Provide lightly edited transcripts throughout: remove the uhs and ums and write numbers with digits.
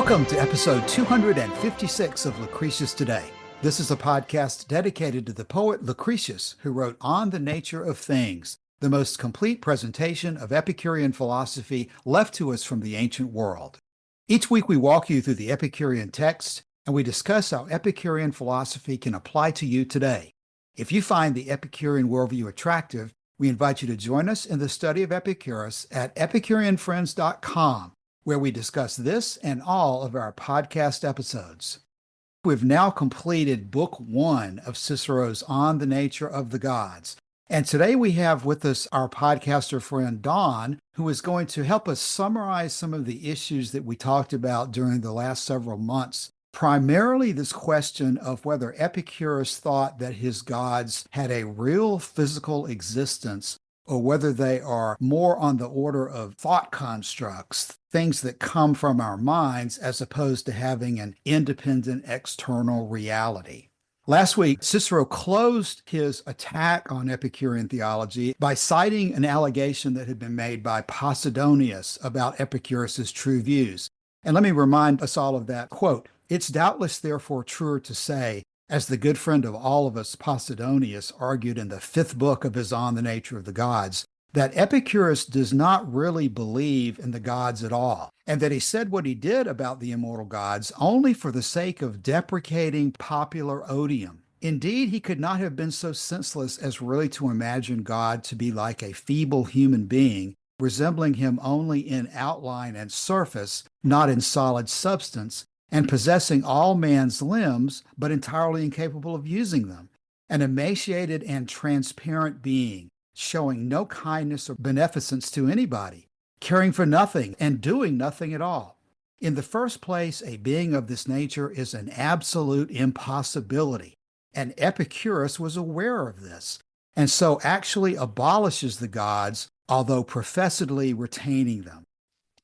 Welcome to episode 256 of Lucretius Today. This is a podcast dedicated to the poet Lucretius, who wrote On the Nature of Things, the most complete presentation of Epicurean philosophy left to us from the ancient world. Each week we walk you through the Epicurean text, and we discuss how Epicurean philosophy can apply to you today. If you find the Epicurean worldview attractive, we invite you to join us in the study of Epicurus at epicureanfriends.com, where we discuss this and all of our podcast episodes. We've now completed Book 1 of Cicero's On the Nature of the Gods. And today we have with us our podcaster friend Don, who is going to help us summarize some of the issues that we talked about during the last several months. Primarily this question of whether Epicurus thought that his gods had a real physical existence, or whether they are more on the order of thought constructs, things that come from our minds, as opposed to having an independent external reality. Last week, Cicero closed his attack on Epicurean theology by citing an allegation that had been made by Posidonius about Epicurus's true views. And let me remind us all of that quote. "It's doubtless therefore truer to say, as the good friend of all of us, Posidonius, argued in the 5th book of his On the Nature of the Gods, that Epicurus does not really believe in the gods at all, and that he said what he did about the immortal gods only for the sake of deprecating popular odium. Indeed, he could not have been so senseless as really to imagine God to be like a feeble human being, resembling him only in outline and surface, not in solid substance, and possessing all man's limbs, but entirely incapable of using them, an emaciated and transparent being, showing no kindness or beneficence to anybody, caring for nothing and doing nothing at all. In the first place, a being of this nature is an absolute impossibility, and Epicurus was aware of this, and so actually abolishes the gods, although professedly retaining them."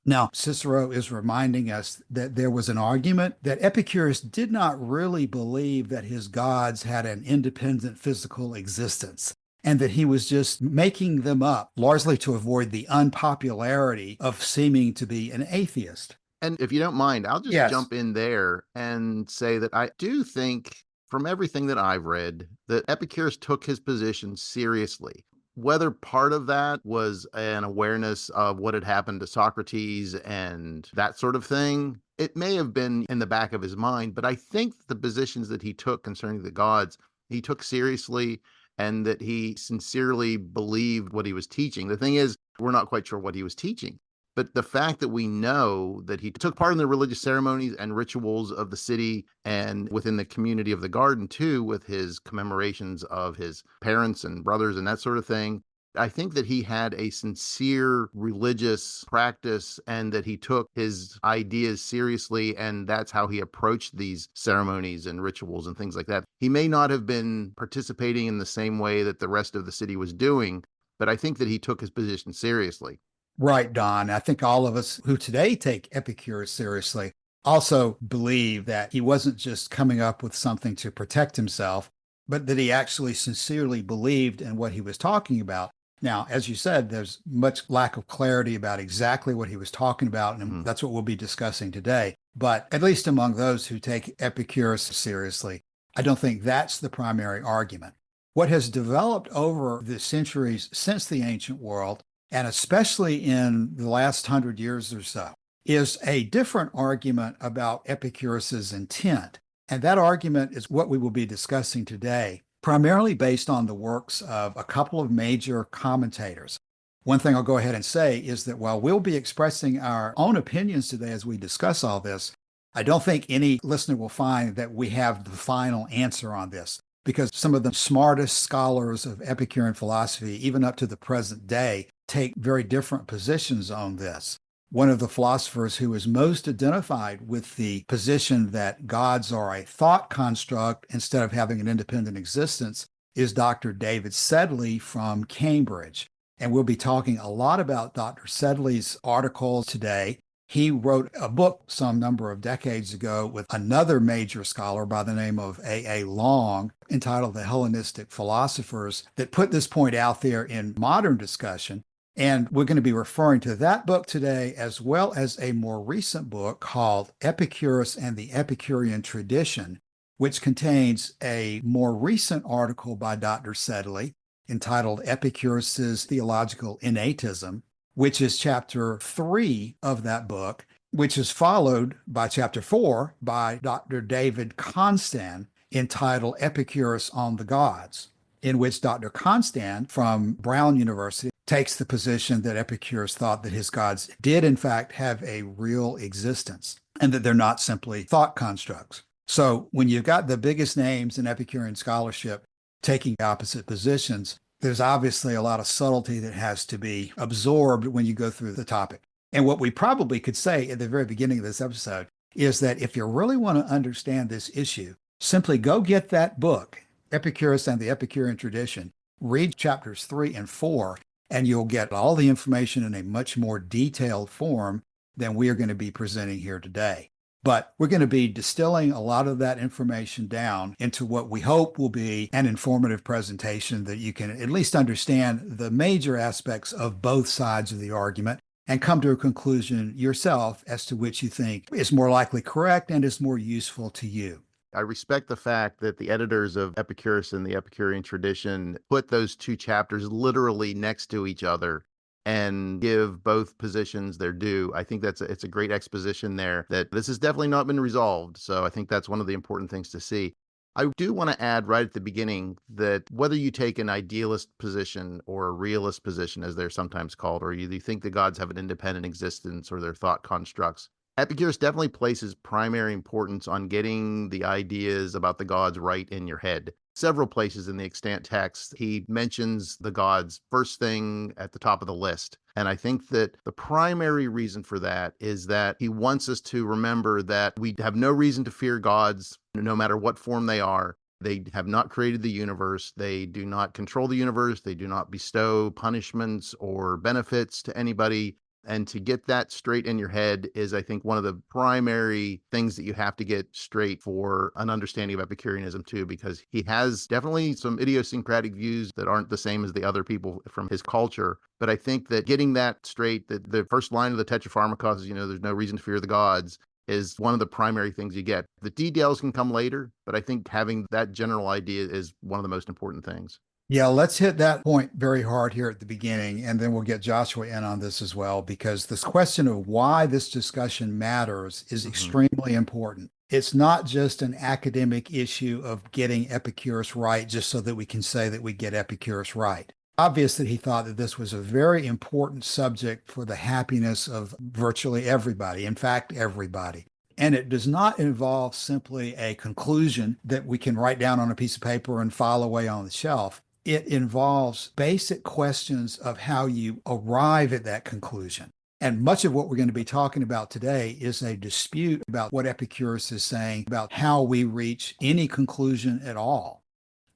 Now, Cicero is reminding us that there was an argument that Epicurus did not really believe that his gods had an independent physical existence, and that he was just making them up, largely to avoid the unpopularity of seeming to be an atheist. And if you don't mind, I'll just jump in there and say that I do think, from everything that I've read, that Epicurus took his position seriously. Whether part of that was an awareness of what had happened to Socrates and that sort of thing, it may have been in the back of his mind, but I think the positions that he took concerning the gods, he took seriously, and that he sincerely believed what he was teaching. The thing is, we're not quite sure what he was teaching. But the fact that we know that he took part in the religious ceremonies and rituals of the city and within the community of the garden too, with his commemorations of his parents and brothers and that sort of thing, I think that he had a sincere religious practice and that he took his ideas seriously, and that's how he approached these ceremonies and rituals and things like that. He may not have been participating in the same way that the rest of the city was doing, but I think that he took his position seriously. Right, Don. I think all of us who today take Epicurus seriously also believe that he wasn't just coming up with something to protect himself, but that he actually sincerely believed in what he was talking about. Now, as you said, there's much lack of clarity about exactly what he was talking about, and that's what we'll be discussing today. But at least among those who take Epicurus seriously, I don't think that's the primary argument. What has developed over the centuries since the ancient world, and especially in the last 100 years or so, is a different argument about Epicurus's intent. And that argument is what we will be discussing today, primarily based on the works of a couple of major commentators. One thing I'll go ahead and say is that while we'll be expressing our own opinions today as we discuss all this, I don't think any listener will find that we have the final answer on this, because some of the smartest scholars of Epicurean philosophy, even up to the present day, take very different positions on this. One of the philosophers who is most identified with the position that gods are a thought construct instead of having an independent existence is Dr. David Sedley from Cambridge. And we'll be talking a lot about Dr. Sedley's articles today. He wrote a book some number of decades ago with another major scholar by the name of A.A. Long, entitled The Hellenistic Philosophers, that put this point out there in modern discussion. And we're going to be referring to that book today, as well as a more recent book called Epicurus and the Epicurean Tradition, which contains a more recent article by Dr. Sedley entitled Epicurus's Theological Innatism, which is chapter 3 of that book, which is followed by chapter 4 by Dr. David Constan, entitled Epicurus on the Gods, in which Dr. Constan from Brown University takes the position that Epicurus thought that his gods did, in fact, have a real existence and that they're not simply thought constructs. So when you've got the biggest names in Epicurean scholarship taking opposite positions, there's obviously a lot of subtlety that has to be absorbed when you go through the topic. And what we probably could say at the very beginning of this episode is that if you really want to understand this issue, simply go get that book, Epicurus and the Epicurean Tradition, read chapters 3 and 4, and you'll get all the information in a much more detailed form than we are going to be presenting here today. But we're going to be distilling a lot of that information down into what we hope will be an informative presentation that you can at least understand the major aspects of both sides of the argument and come to a conclusion yourself as to which you think is more likely correct and is more useful to you. I respect the fact that the editors of Epicurus and the Epicurean Tradition put those two chapters literally next to each other and give both positions their due. I think it's a great exposition there that this has definitely not been resolved. So I think that's one of the important things to see. I do want to add right at the beginning that whether you take an idealist position or a realist position, as they're sometimes called, or you think the gods have an independent existence or they're thought constructs, Epicurus definitely places primary importance on getting the ideas about the gods right in your head. Several places in the extant text, he mentions the gods first thing at the top of the list. And I think that the primary reason for that is that he wants us to remember that we have no reason to fear gods, no matter what form they are. They have not created the universe. They do not control the universe. They do not bestow punishments or benefits to anybody. And to get that straight in your head is, I think, one of the primary things that you have to get straight for an understanding of Epicureanism too, because he has definitely some idiosyncratic views that aren't the same as the other people from his culture. But I think that getting that straight, that the first line of the Tetrapharmakos is, there's no reason to fear the gods, is one of the primary things you get. The details can come later, but I think having that general idea is one of the most important things. Yeah, let's hit that point very hard here at the beginning, and then we'll get Joshua in on this as well, because this question of why this discussion matters is extremely important. It's not just an academic issue of getting Epicurus right just so that we can say that we get Epicurus right. Obvious that he thought that this was a very important subject for the happiness of virtually everybody, in fact, everybody. And it does not involve simply a conclusion that we can write down on a piece of paper and file away on the shelf. It involves basic questions of how you arrive at that conclusion. And much of what we're going to be talking about today is a dispute about what Epicurus is saying about how we reach any conclusion at all.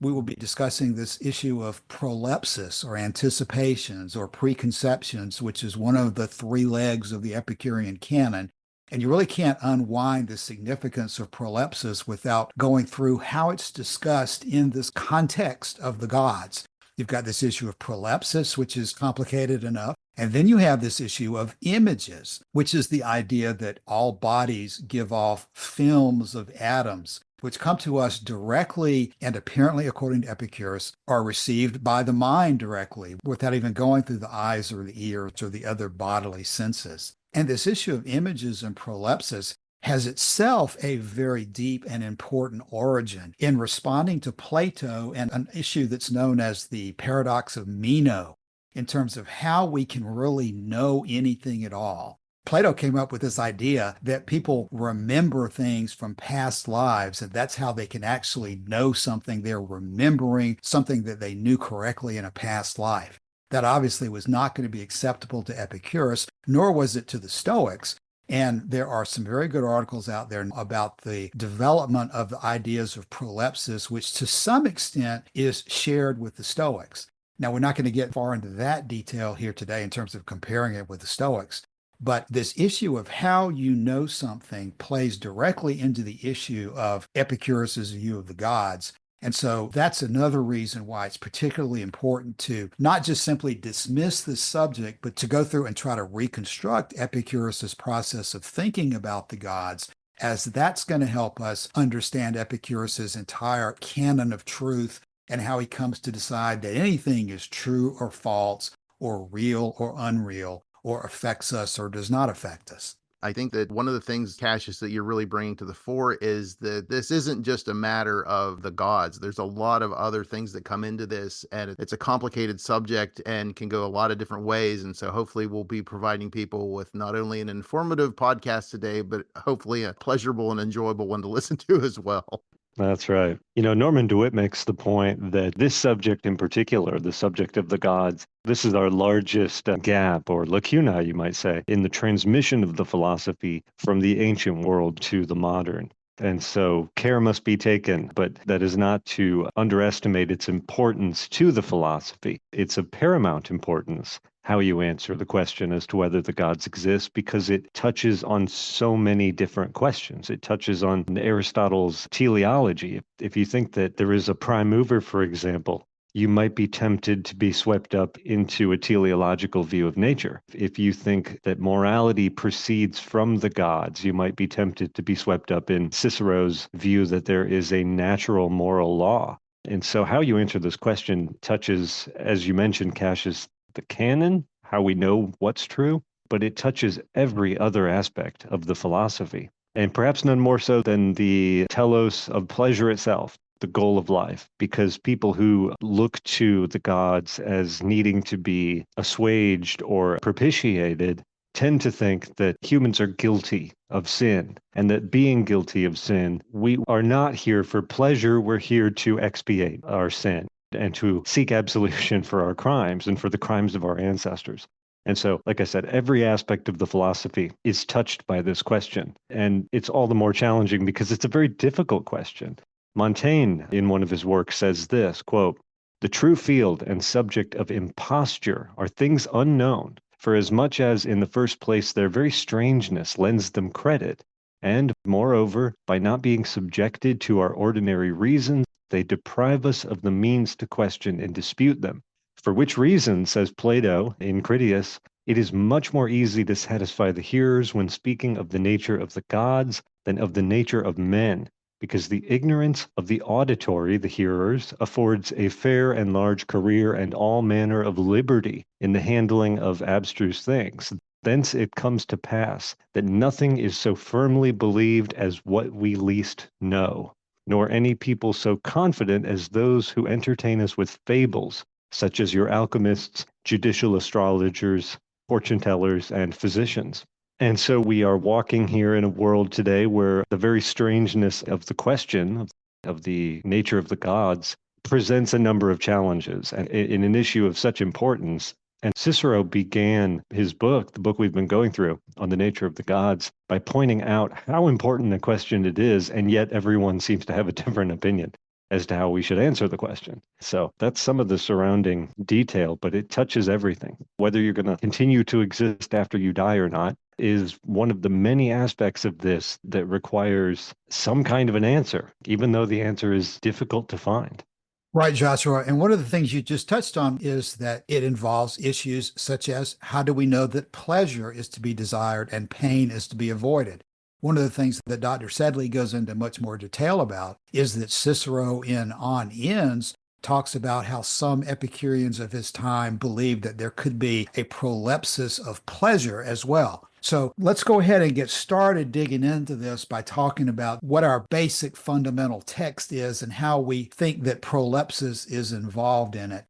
We will be discussing this issue of prolepsis or anticipations or preconceptions, which is one of the three legs of the Epicurean canon. And you really can't unwind the significance of prolepsis without going through how it's discussed in this context of the gods. You've got this issue of prolepsis, which is complicated enough. And then you have this issue of images, which is the idea that all bodies give off films of atoms, which come to us directly and apparently, according to Epicurus, are received by the mind directly without even going through the eyes or the ears or the other bodily senses. And this issue of images and prolepsis has itself a very deep and important origin in responding to Plato and an issue that's known as the paradox of Meno in terms of how we can really know anything at all. Plato came up with this idea that people remember things from past lives, and that's how they can actually know something. They're remembering something that they knew correctly in a past life. That obviously was not going to be acceptable to Epicurus, nor was it to the Stoics. And there are some very good articles out there about the development of the ideas of prolepsis, which to some extent is shared with the Stoics. Now, we're not going to get far into that detail here today in terms of comparing it with the Stoics, but this issue of how you know something plays directly into the issue of Epicurus's view of the gods. And so that's another reason why it's particularly important to not just simply dismiss this subject, but to go through and try to reconstruct Epicurus's process of thinking about the gods, as that's going to help us understand Epicurus's entire canon of truth and how he comes to decide that anything is true or false or real or unreal or affects us or does not affect us. I think that one of the things, Cassius, that you're really bringing to the fore is that this isn't just a matter of the gods. There's a lot of other things that come into this, and it's a complicated subject and can go a lot of different ways. And so hopefully we'll be providing people with not only an informative podcast today, but hopefully a pleasurable and enjoyable one to listen to as well. That's right. Norman DeWitt makes the point that this subject in particular, the subject of the gods, this is our largest gap or lacuna, you might say, in the transmission of the philosophy from the ancient world to the modern. And so care must be taken, but that is not to underestimate its importance to the philosophy. It's of paramount importance how you answer the question as to whether the gods exist, because it touches on so many different questions. It touches on Aristotle's teleology. If you think that there is a prime mover, for example, you might be tempted to be swept up into a teleological view of nature. If you think that morality proceeds from the gods, you might be tempted to be swept up in Cicero's view that there is a natural moral law. And so how you answer this question touches, as you mentioned, Cassius, the canon, how we know what's true, but it touches every other aspect of the philosophy, and perhaps none more so than the telos of pleasure itself, the goal of life, because people who look to the gods as needing to be assuaged or propitiated tend to think that humans are guilty of sin, and that being guilty of sin, we are not here for pleasure, we're here to expiate our sin and to seek absolution for our crimes and for the crimes of our ancestors. And so, like I said, every aspect of the philosophy is touched by this question. And it's all the more challenging because it's a very difficult question. Montaigne, in one of his works, says this, quote, "The true field and subject of imposture are things unknown, for as much as in the first place their very strangeness lends them credit, and, moreover, by not being subjected to our ordinary reasons, they deprive us of the means to question and dispute them. For which reason, says Plato in Critias, it is much more easy to satisfy the hearers when speaking of the nature of the gods than of the nature of men, because the ignorance of the auditory, the hearers, affords a fair and large career and all manner of liberty in the handling of abstruse things. Thence it comes to pass that nothing is so firmly believed as what we least know, nor any people so confident as those who entertain us with fables, such as your alchemists, judicial astrologers, fortune tellers, and physicians." And so we are walking here in a world today where the very strangeness of the question of the nature of the gods presents a number of challenges and in an issue of such importance. And Cicero began his book, the book we've been going through on the nature of the gods, by pointing out how important a question it is, and yet everyone seems to have a different opinion as to how we should answer the question. So that's some of the surrounding detail, but it touches everything. Whether you're going to continue to exist after you die or not is one of the many aspects of this that requires some kind of an answer, even though the answer is difficult to find. Right, Joshua. And one of the things you just touched on is that it involves issues such as how do we know that pleasure is to be desired and pain is to be avoided? One of the things that Dr. Sedley goes into much more detail about is that Cicero in On Ends talks about how some Epicureans of his time believed that there could be a prolepsis of pleasure as well. So let's go ahead and get started digging into this by talking about what our basic fundamental text is and how we think that prolepsis is involved in it.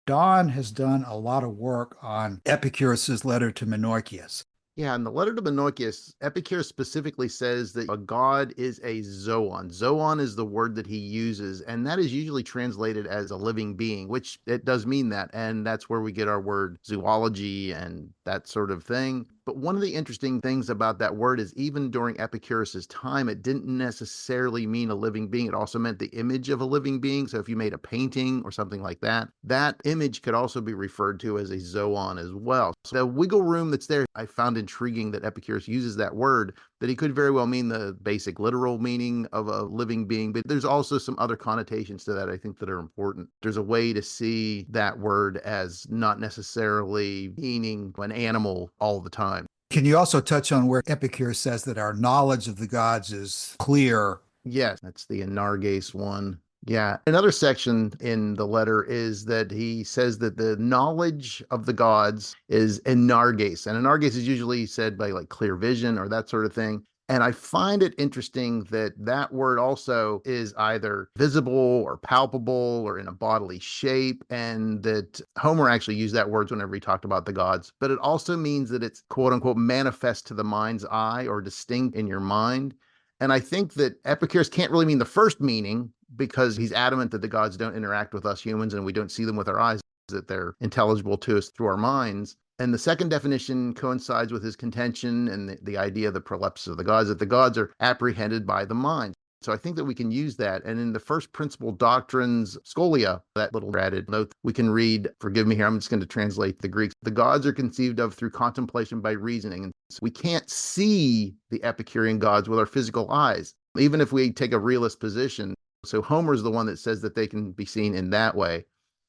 Don has done a lot of work on Epicurus's letter to Menorchius. Yeah, in the letter to Menorchius, Epicurus specifically says that a god is a zoon. Zoon is the word that he uses, and that is usually translated as a living being, which it does mean that, and that's where we get our word zoology and that sort of thing. But one of the interesting things about that word is even during Epicurus's time, it didn't necessarily mean a living being. It also meant the image of a living being. So if you made a painting or something like that, that image could also be referred to as a zoon as well. So the wiggle room that's there, I found intriguing that Epicurus uses that word, that he could very well mean the basic literal meaning of a living being, but there's also some other connotations to that I think that are important. There's a way to see that word as not necessarily meaning an animal all the time. Can you also touch on where Epicurus says that our knowledge of the gods is clear? Yes, that's the Enarges one. Yeah. Another section in the letter is that he says that the knowledge of the gods is Enarges. And Enarges is usually said by like clear vision or that sort of thing. And I find it interesting that that word also is either visible or palpable or in a bodily shape, and that Homer actually used that word whenever he talked about the gods. But it also means that it's quote unquote manifest to the mind's eye or distinct in your mind. And I think that Epicurus can't really mean the first meaning because he's adamant that the gods don't interact with us humans and we don't see them with our eyes, that they're intelligible to us through our minds. And the second definition coincides with his contention and the idea of the prolepsis of the gods, that the gods are apprehended by the mind. So I think that we can use that. And in the first principal doctrines, Scholia, that little added note, we can read, forgive me here, I'm just going to translate the Greek. The gods are conceived of through contemplation by reasoning. And so we can't see the Epicurean gods with our physical eyes, even if we take a realist position. So Homer's the one that says that they can be seen in that way.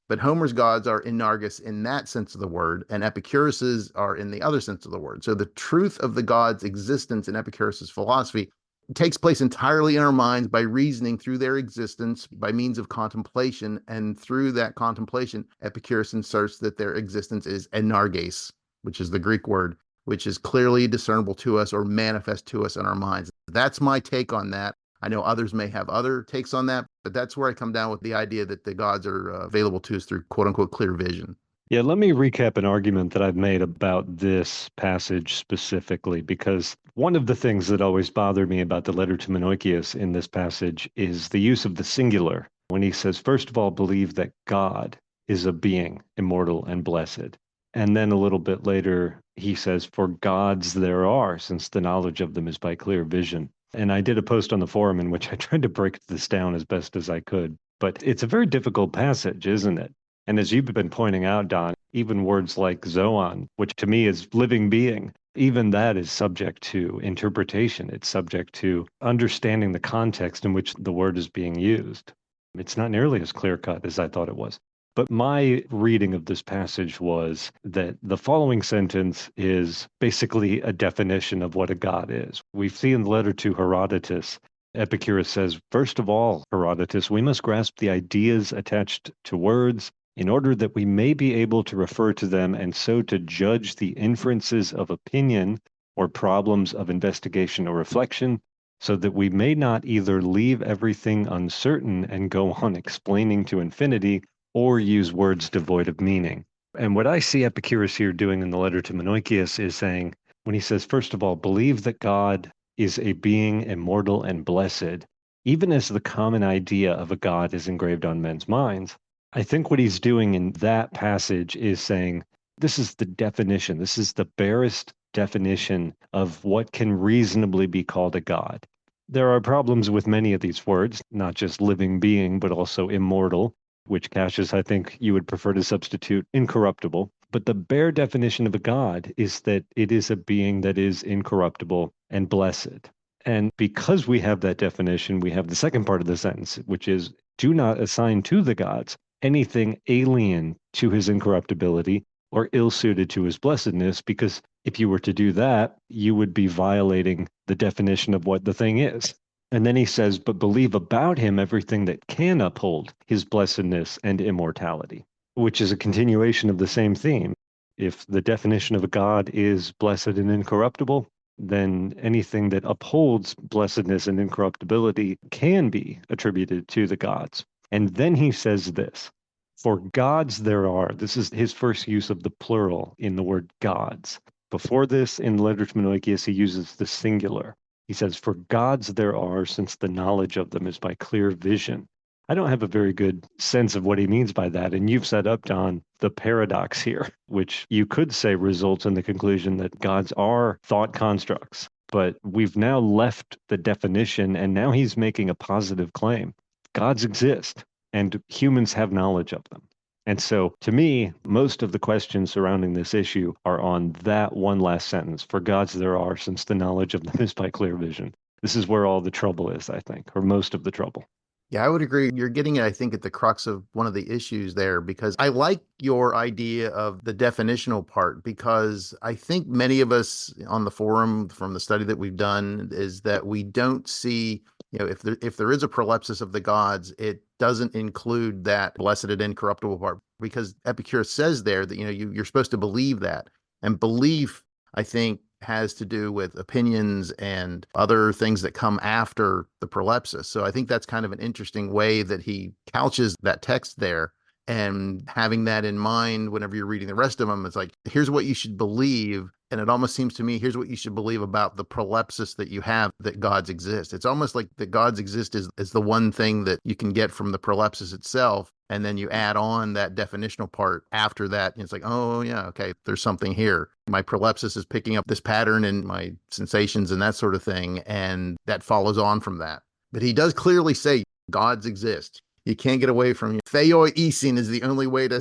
But Homer's gods are Enarges in that sense of the word, and Epicurus's are in the other sense of the word. So the truth of the gods' existence in Epicurus's philosophy takes place entirely in our minds by reasoning through their existence by means of contemplation. And through that contemplation, Epicurus inserts that their existence is Enarges, which is the Greek word, which is clearly discernible to us or manifest to us in our minds. That's my take on that. I know others may have other takes on that, but that's where I come down with the idea that the gods are available to us through quote unquote clear vision. Yeah, let me recap an argument that I've made about this passage specifically, because one of the things that always bothered me about the letter to Menoikeus in this passage is the use of the singular. When he says, first of all, believe that God is a being, immortal and blessed. And then a little bit later, he says, for gods there are, since the knowledge of them is by clear vision. And I did a post on the forum in which I tried to break this down as best as I could. But it's a very difficult passage, isn't it? And as you've been pointing out, Don, even words like zoon, which to me is living being, even that is subject to interpretation. It's subject to understanding the context in which the word is being used. It's not nearly as clear-cut as I thought it was. But my reading of this passage was that the following sentence is basically a definition of what a god is. We see in the letter to Herodotus, Epicurus says, first of all, Herodotus, we must grasp the ideas attached to words in order that we may be able to refer to them and so to judge the inferences of opinion or problems of investigation or reflection, so that we may not either leave everything uncertain and go on explaining to infinity, or use words devoid of meaning. And what I see Epicurus here doing in the letter to Menoikeus is saying, when he says, first of all, believe that God is a being immortal and blessed, even as the common idea of a God is engraved on men's minds, I think what he's doing in that passage is saying, this is the definition, this is the barest definition of what can reasonably be called a God. There are problems with many of these words, not just living being, but also immortal, which Cassius, I think you would prefer to substitute incorruptible. But the bare definition of a God is that it is a being that is incorruptible and blessed. And because we have that definition, we have the second part of the sentence, which is, do not assign to the gods anything alien to his incorruptibility or ill-suited to his blessedness, because if you were to do that, you would be violating the definition of what the thing is. And then he says, but believe about him everything that can uphold his blessedness and immortality, which is a continuation of the same theme. If the definition of a God is blessed and incorruptible, then anything that upholds blessedness and incorruptibility can be attributed to the gods. And then he says this, for gods there are. This is his first use of the plural in the word gods. Before this, in the letter to Menoikeus, he uses the singular. He says, for gods there are, since the knowledge of them is by clear vision. I don't have a very good sense of what he means by that. And you've set up, Don, the paradox here, which you could say results in the conclusion that gods are thought constructs. But we've now left the definition, and now he's making a positive claim. Gods exist, and humans have knowledge of them. And so, to me, most of the questions surrounding this issue are on that one last sentence. For gods there are, since the knowledge of them is by clear vision. This is where all the trouble is, I think, or most of the trouble. Yeah, I would agree. You're getting, I think, at the crux of one of the issues there, because I like your idea of the definitional part, because I think many of us on the forum from the study that we've done is that we don't see, if there is a prolepsis of the gods, it doesn't include that blessed and incorruptible part, because Epicurus says there that, you're supposed to believe that. And belief, I think, has to do with opinions and other things that come after the prolepsis. So I think that's kind of an interesting way that he couches that text there. And having that in mind, whenever you're reading the rest of them, it's like, here's what you should believe. And it almost seems to me, here's what you should believe about the prolepsis that you have, that gods exist. It's almost like the gods exist is the one thing that you can get from the prolepsis itself. And then you add on that definitional part after that. And it's like, oh, yeah, okay, there's something here. My prolepsis is picking up this pattern in my sensations and that sort of thing. And that follows on from that. But he does clearly say gods exist. You can't get away from it. Theoi esin is the only way to,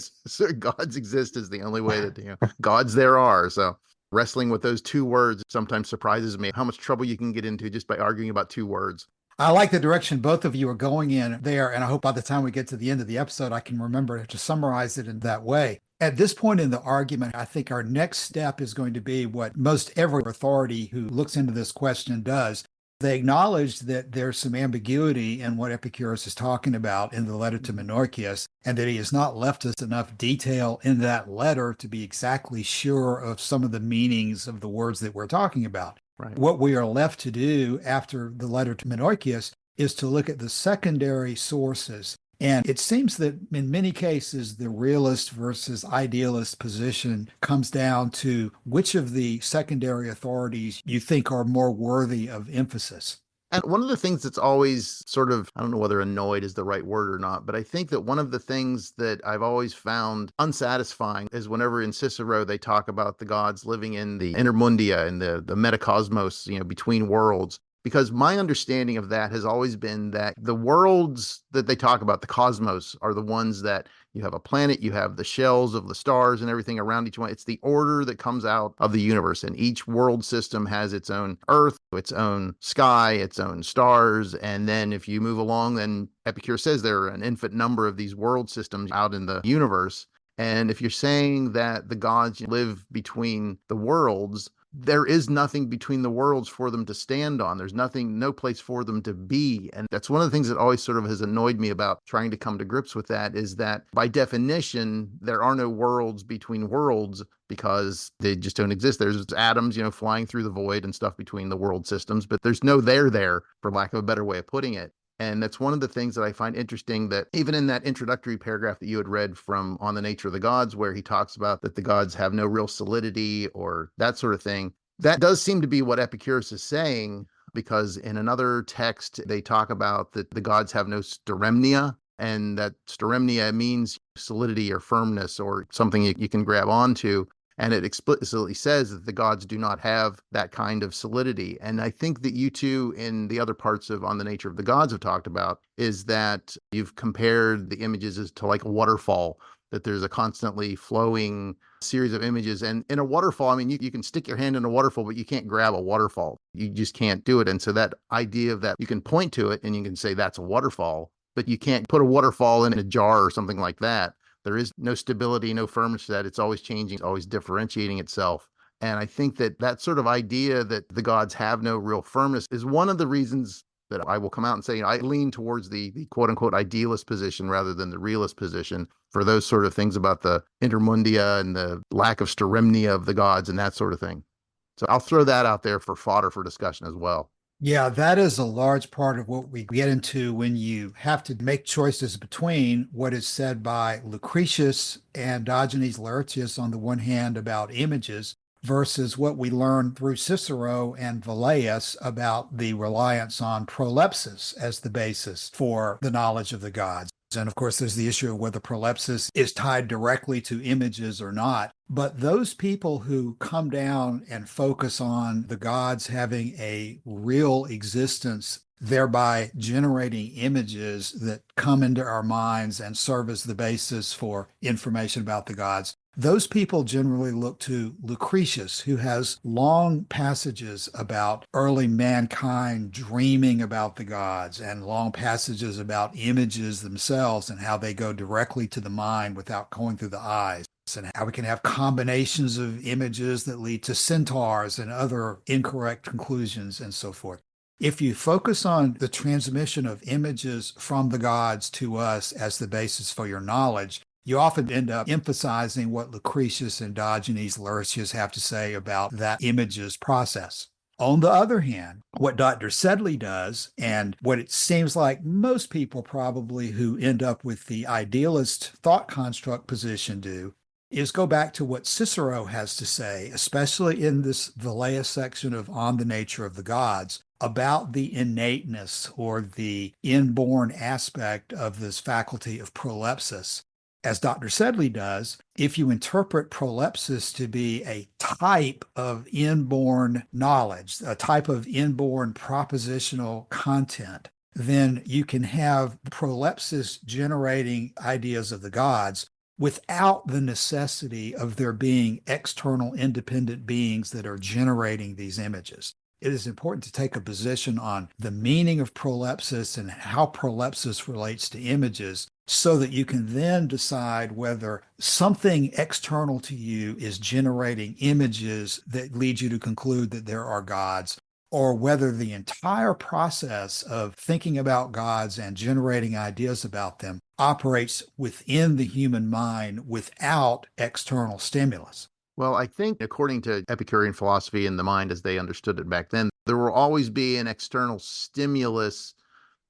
gods exist is the only way that, gods there are. So wrestling with those two words sometimes surprises me, how much trouble you can get into just by arguing about two words. I like the direction both of you are going in there, and I hope by the time we get to the end of the episode, I can remember to summarize it in that way. At this point in the argument, I think our next step is going to be what most every authority who looks into this question does. They acknowledge that there's some ambiguity in what Epicurus is talking about in the letter to Menorchius, and that he has not left us enough detail in that letter to be exactly sure of some of the meanings of the words that we're talking about. Right. What we are left to do after the letter to Menorchius is to look at the secondary sources. And it seems that in many cases, the realist versus idealist position comes down to which of the secondary authorities you think are more worthy of emphasis. And one of the things that's always sort of, I don't know whether annoyed is the right word or not, but I think that one of the things that I've always found unsatisfying is whenever in Cicero they talk about the gods living in the intermundia, in the metacosmos, between worlds. Because my understanding of that has always been that the worlds that they talk about, the cosmos, are the ones that you have a planet, you have the shells of the stars and everything around each one. It's the order that comes out of the universe. And each world system has its own earth, its own sky, its own stars. And then if you move along, then Epicurus says there are an infinite number of these world systems out in the universe. And if you're saying that the gods live between the worlds, there is nothing between the worlds for them to stand on. There's no place for them to be. And that's one of the things that always sort of has annoyed me about trying to come to grips with that, is that by definition, there are no worlds between worlds because they just don't exist. There's atoms, flying through the void and stuff between the world systems, but there's no there, for lack of a better way of putting it. And that's one of the things that I find interesting, that even in that introductory paragraph that you had read from On the Nature of the Gods, where he talks about that the gods have no real solidity or that sort of thing, that does seem to be what Epicurus is saying, because in another text, they talk about that the gods have no steremnia, and that steremnia means solidity or firmness or something you can grab onto. And it explicitly says that the gods do not have that kind of solidity. And I think that you two, in the other parts of On the Nature of the Gods, have talked about is that you've compared the images as to like a waterfall, that there's a constantly flowing series of images. And in a waterfall, I mean, you can stick your hand in a waterfall, but you can't grab a waterfall. You just can't do it. And so that idea of that, you can point to it and you can say that's a waterfall, but you can't put a waterfall in a jar or something like that. There is no stability, no firmness to that. It's always changing, always differentiating itself. And I think that sort of idea that the gods have no real firmness is one of the reasons that I will come out and say, I lean towards the quote unquote idealist position rather than the realist position for those sort of things about the intermundia and the lack of steremnia of the gods and that sort of thing. So I'll throw that out there for fodder for discussion as well. Yeah, that is a large part of what we get into when you have to make choices between what is said by Lucretius and Diogenes Laertius on the one hand about images versus what we learn through Cicero and Velleius about the reliance on prolepsis as the basis for the knowledge of the gods. And of course, there's the issue of whether prolepsis is tied directly to images or not. But those people who come down and focus on the gods having a real existence thereby generating images that come into our minds and serve as the basis for information about the gods. Those people generally look to Lucretius, who has long passages about early mankind dreaming about the gods and long passages about images themselves and how they go directly to the mind without going through the eyes, and how we can have combinations of images that lead to centaurs and other incorrect conclusions and so forth. If you focus on the transmission of images from the gods to us as the basis for your knowledge, you often end up emphasizing what Lucretius and Diogenes Laertius have to say about that images process. On the other hand, what Dr. Sedley does, and what it seems like most people probably who end up with the idealist thought construct position do, is go back to what Cicero has to say, especially in this Velleius section of On the Nature of the Gods, about the innateness or the inborn aspect of this faculty of prolepsis. As Dr. Sedley does, if you interpret prolepsis to be a type of inborn knowledge, a type of inborn propositional content, then you can have prolepsis generating ideas of the gods without the necessity of there being external independent beings that are generating these images. It is important to take a position on the meaning of prolepsis and how prolepsis relates to images so that you can then decide whether something external to you is generating images that lead you to conclude that there are gods, or whether the entire process of thinking about gods and generating ideas about them operates within the human mind without external stimulus. Well, I think according to Epicurean philosophy and the mind as they understood it back then, there will always be an external stimulus,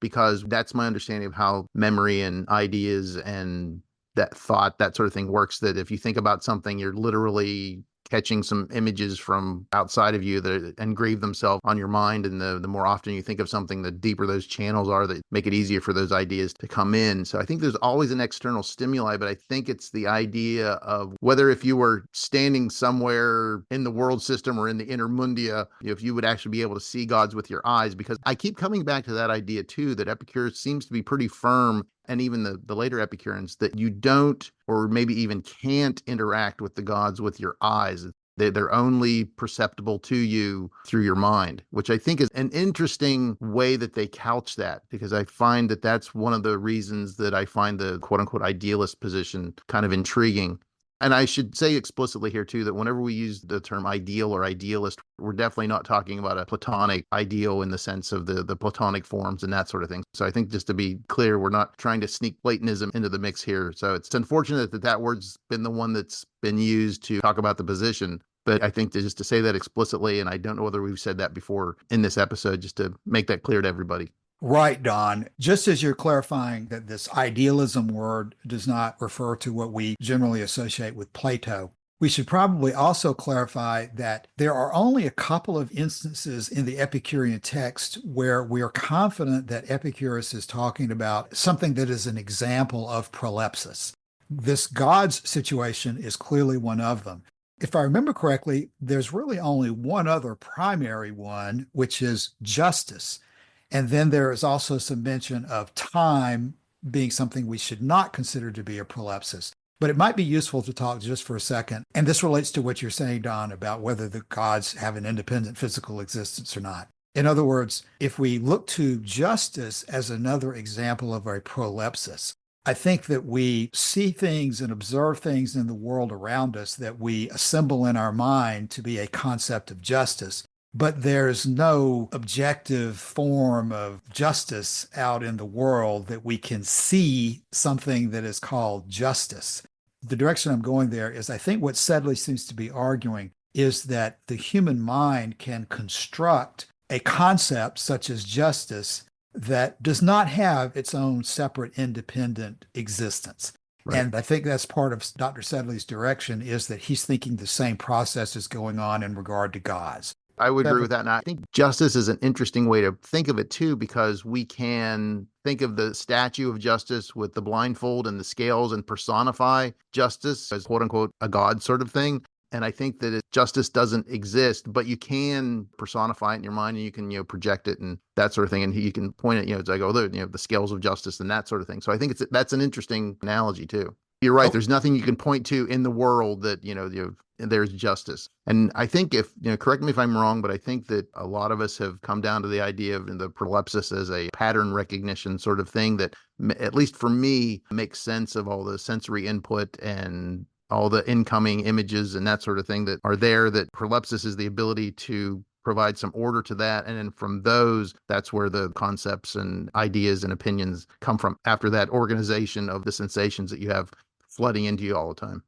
because that's my understanding of how memory and ideas and that thought, that sort of thing works, that if you think about something, you're literally catching some images from outside of you that engrave themselves on your mind. And the more often you think of something, the deeper those channels are that make it easier for those ideas to come in. So I think there's always an external stimuli, but I think it's the idea of whether if you were standing somewhere in the world system or in the intermundia, if you would actually be able to see gods with your eyes, because I keep coming back to that idea too, that Epicurus seems to be pretty firm, and even the later Epicureans, that you don't, or maybe even can't interact with the gods with your eyes. They're only perceptible to you through your mind, which I think is an interesting way that they couch that, because I find that that's one of the reasons that I find the quote unquote idealist position kind of intriguing. And I should say explicitly here too, that whenever we use the term ideal or idealist, we're definitely not talking about a Platonic ideal in the sense of the Platonic forms and that sort of thing. So I think just to be clear, we're not trying to sneak Platonism into the mix here. So it's unfortunate that that word's been the one that's been used to talk about the position. But I think just to say that explicitly, and I don't know whether we've said that before in this episode, just to make that clear to everybody. Right, Don. Just as you're clarifying that this idealism word does not refer to what we generally associate with Plato, we should probably also clarify that there are only a couple of instances in the Epicurean text where we are confident that Epicurus is talking about something that is an example of prolepsis. This God's situation is clearly one of them. If I remember correctly, there's really only one other primary one, which is justice. And then there is also some mention of time being something we should not consider to be a prolepsis. But it might be useful to talk just for a second. And this relates to what you're saying, Don, about whether the gods have an independent physical existence or not. In other words, if we look to justice as another example of a prolepsis, I think that we see things and observe things in the world around us that we assemble in our mind to be a concept of justice. But there's no objective form of justice out in the world that we can see something that is called justice. The direction I'm going there is I think what Sedley seems to be arguing is that the human mind can construct a concept such as justice that does not have its own separate independent existence. Right. And I think that's part of Dr. Sedley's direction, is that he's thinking the same process is going on in regard to gods. I would agree with that. And I think justice is an interesting way to think of it too, because we can think of the statue of justice with the blindfold and the scales and personify justice as quote unquote a god sort of thing. And I think that justice doesn't exist, but you can personify it in your mind, and you can, project it and that sort of thing. And you can point it, it's like, oh, the scales of justice and that sort of thing. So I think that's an interesting analogy too. You're right. There's nothing you can point to in the world that, there's justice. And I think correct me if I'm wrong, but I think that a lot of us have come down to the idea of the prolepsis as a pattern recognition sort of thing that, at least for me, makes sense of all the sensory input and all the incoming images and that sort of thing that are there, that prolepsis is the ability to provide some order to that. And then from those, that's where the concepts and ideas and opinions come from, after that organization of the sensations that you have flooding into you all the time.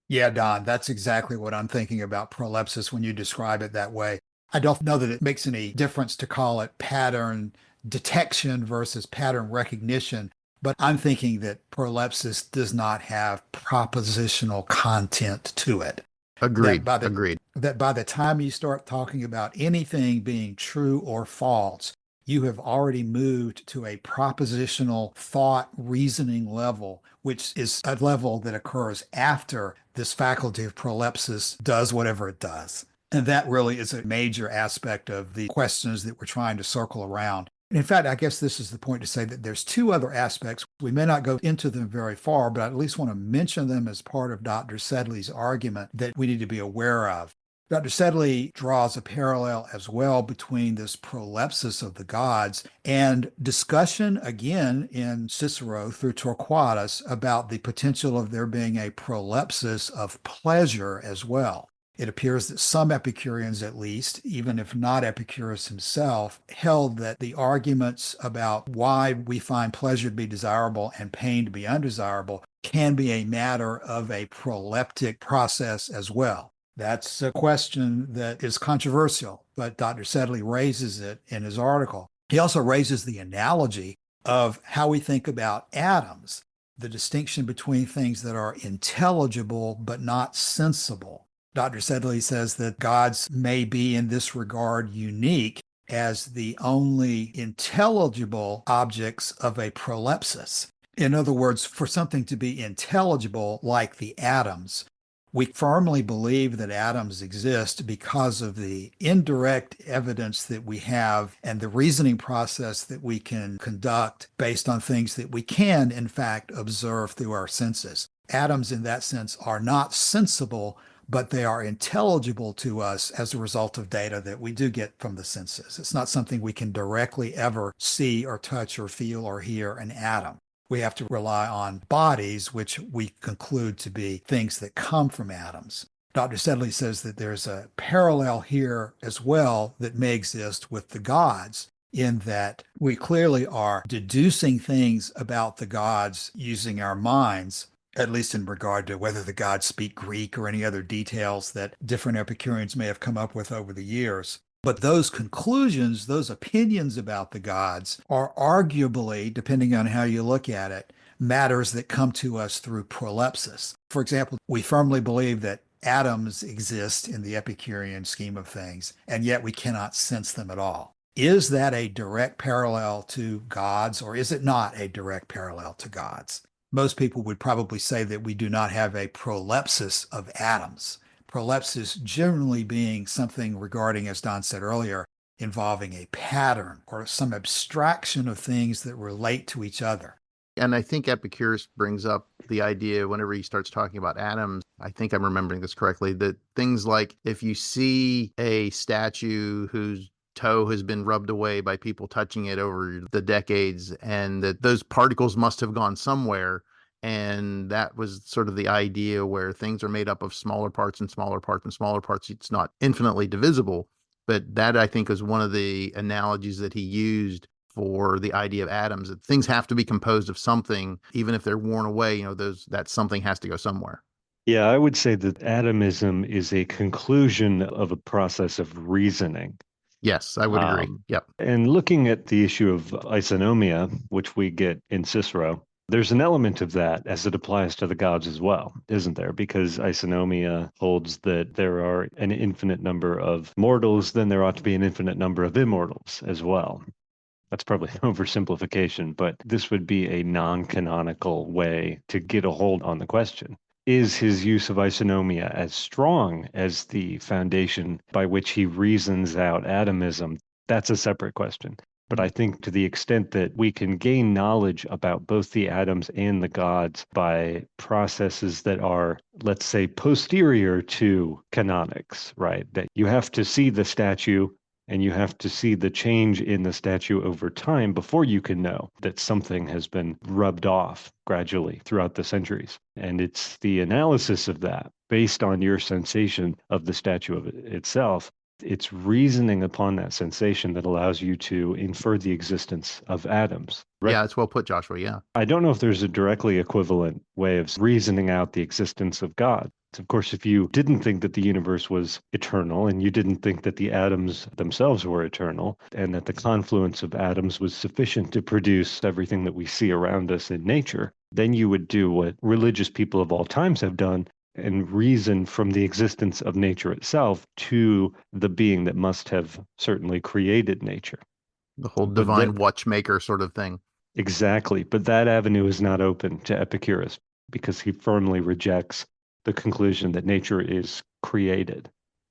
Yeah, Don, that's exactly what I'm thinking about prolepsis when you describe it that way. I don't know that it makes any difference to call it pattern detection versus pattern recognition, but I'm thinking that prolepsis does not have propositional content to it. Agreed. That by the time you start talking about anything being true or false, you have already moved to a propositional thought reasoning level, which is a level that occurs after this faculty of prolepsis does whatever it does. And that really is a major aspect of the questions that we're trying to circle around. And in fact, I guess this is the point to say that there's two other aspects. We may not go into them very far, but I at least want to mention them as part of Dr. Sedley's argument that we need to be aware of. Dr. Sedley draws a parallel as well between this prolepsis of the gods and discussion again in Cicero through Torquatus about the potential of there being a prolepsis of pleasure as well. It appears that some Epicureans, at least, even if not Epicurus himself, held that the arguments about why we find pleasure to be desirable and pain to be undesirable can be a matter of a proleptic process as well. That's a question that is controversial, but Dr. Sedley raises it in his article. He also raises the analogy of how we think about atoms, the distinction between things that are intelligible but not sensible. Dr. Sedley says that gods may be in this regard unique as the only intelligible objects of a prolepsis. In other words, for something to be intelligible like the atoms, we firmly believe that atoms exist because of the indirect evidence that we have and the reasoning process that we can conduct based on things that we can, in fact, observe through our senses. Atoms, in that sense, are not sensible, but they are intelligible to us as a result of data that we do get from the senses. It's not something we can directly ever see or touch or feel or hear an atom. We have to rely on bodies, which we conclude to be things that come from atoms. Dr. Sedley says that there's a parallel here as well that may exist with the gods, in that we clearly are deducing things about the gods using our minds, at least in regard to whether the gods speak Greek or any other details that different Epicureans may have come up with over the years. But those conclusions, those opinions about the gods are arguably, depending on how you look at it, matters that come to us through prolepsis. For example, we firmly believe that atoms exist in the Epicurean scheme of things, and yet we cannot sense them at all. Is that a direct parallel to gods, or is it not a direct parallel to gods? Most people would probably say that we do not have a prolepsis of atoms. Prolepsis generally being something regarding, as Don said earlier, involving a pattern or some abstraction of things that relate to each other. And I think Epicurus brings up the idea whenever he starts talking about atoms. I think I'm remembering this correctly, that things like if you see a statue whose toe has been rubbed away by people touching it over the decades, and that those particles must have gone somewhere. And that was sort of the idea where things are made up of smaller parts and smaller parts and smaller parts. It's not infinitely divisible. But that, I think, is one of the analogies that he used for the idea of atoms, that things have to be composed of something, even if they're worn away, that something has to go somewhere. Yeah, I would say that atomism is a conclusion of a process of reasoning. Yes, I would agree. Yep. And looking at the issue of isonomia, which we get in Cicero, there's an element of that as it applies to the gods as well, isn't there? Because isonomia holds that there are an infinite number of mortals, then there ought to be an infinite number of immortals as well. That's probably an oversimplification, but this would be a non-canonical way to get a hold on the question. Is his use of isonomia as strong as the foundation by which he reasons out atomism? That's a separate question. But I think to the extent that we can gain knowledge about both the atoms and the gods by processes that are, let's say, posterior to canonics, right? That you have to see the statue and you have to see the change in the statue over time before you can know that something has been rubbed off gradually throughout the centuries. And it's the analysis of that based on your sensation of the statue of itself. It's reasoning upon that sensation that allows you to infer the existence of atoms. Right? Yeah, it's well put, Joshua. Yeah. I don't know if there's a directly equivalent way of reasoning out the existence of God. Of course, if you didn't think that the universe was eternal and you didn't think that the atoms themselves were eternal and that the confluence of atoms was sufficient to produce everything that we see around us in nature, then you would do what religious people of all times have done and reason from the existence of nature itself to the being that must have certainly created nature. The whole divine watchmaker sort of thing. Exactly. But that avenue is not open to Epicurus because he firmly rejects the conclusion that nature is created.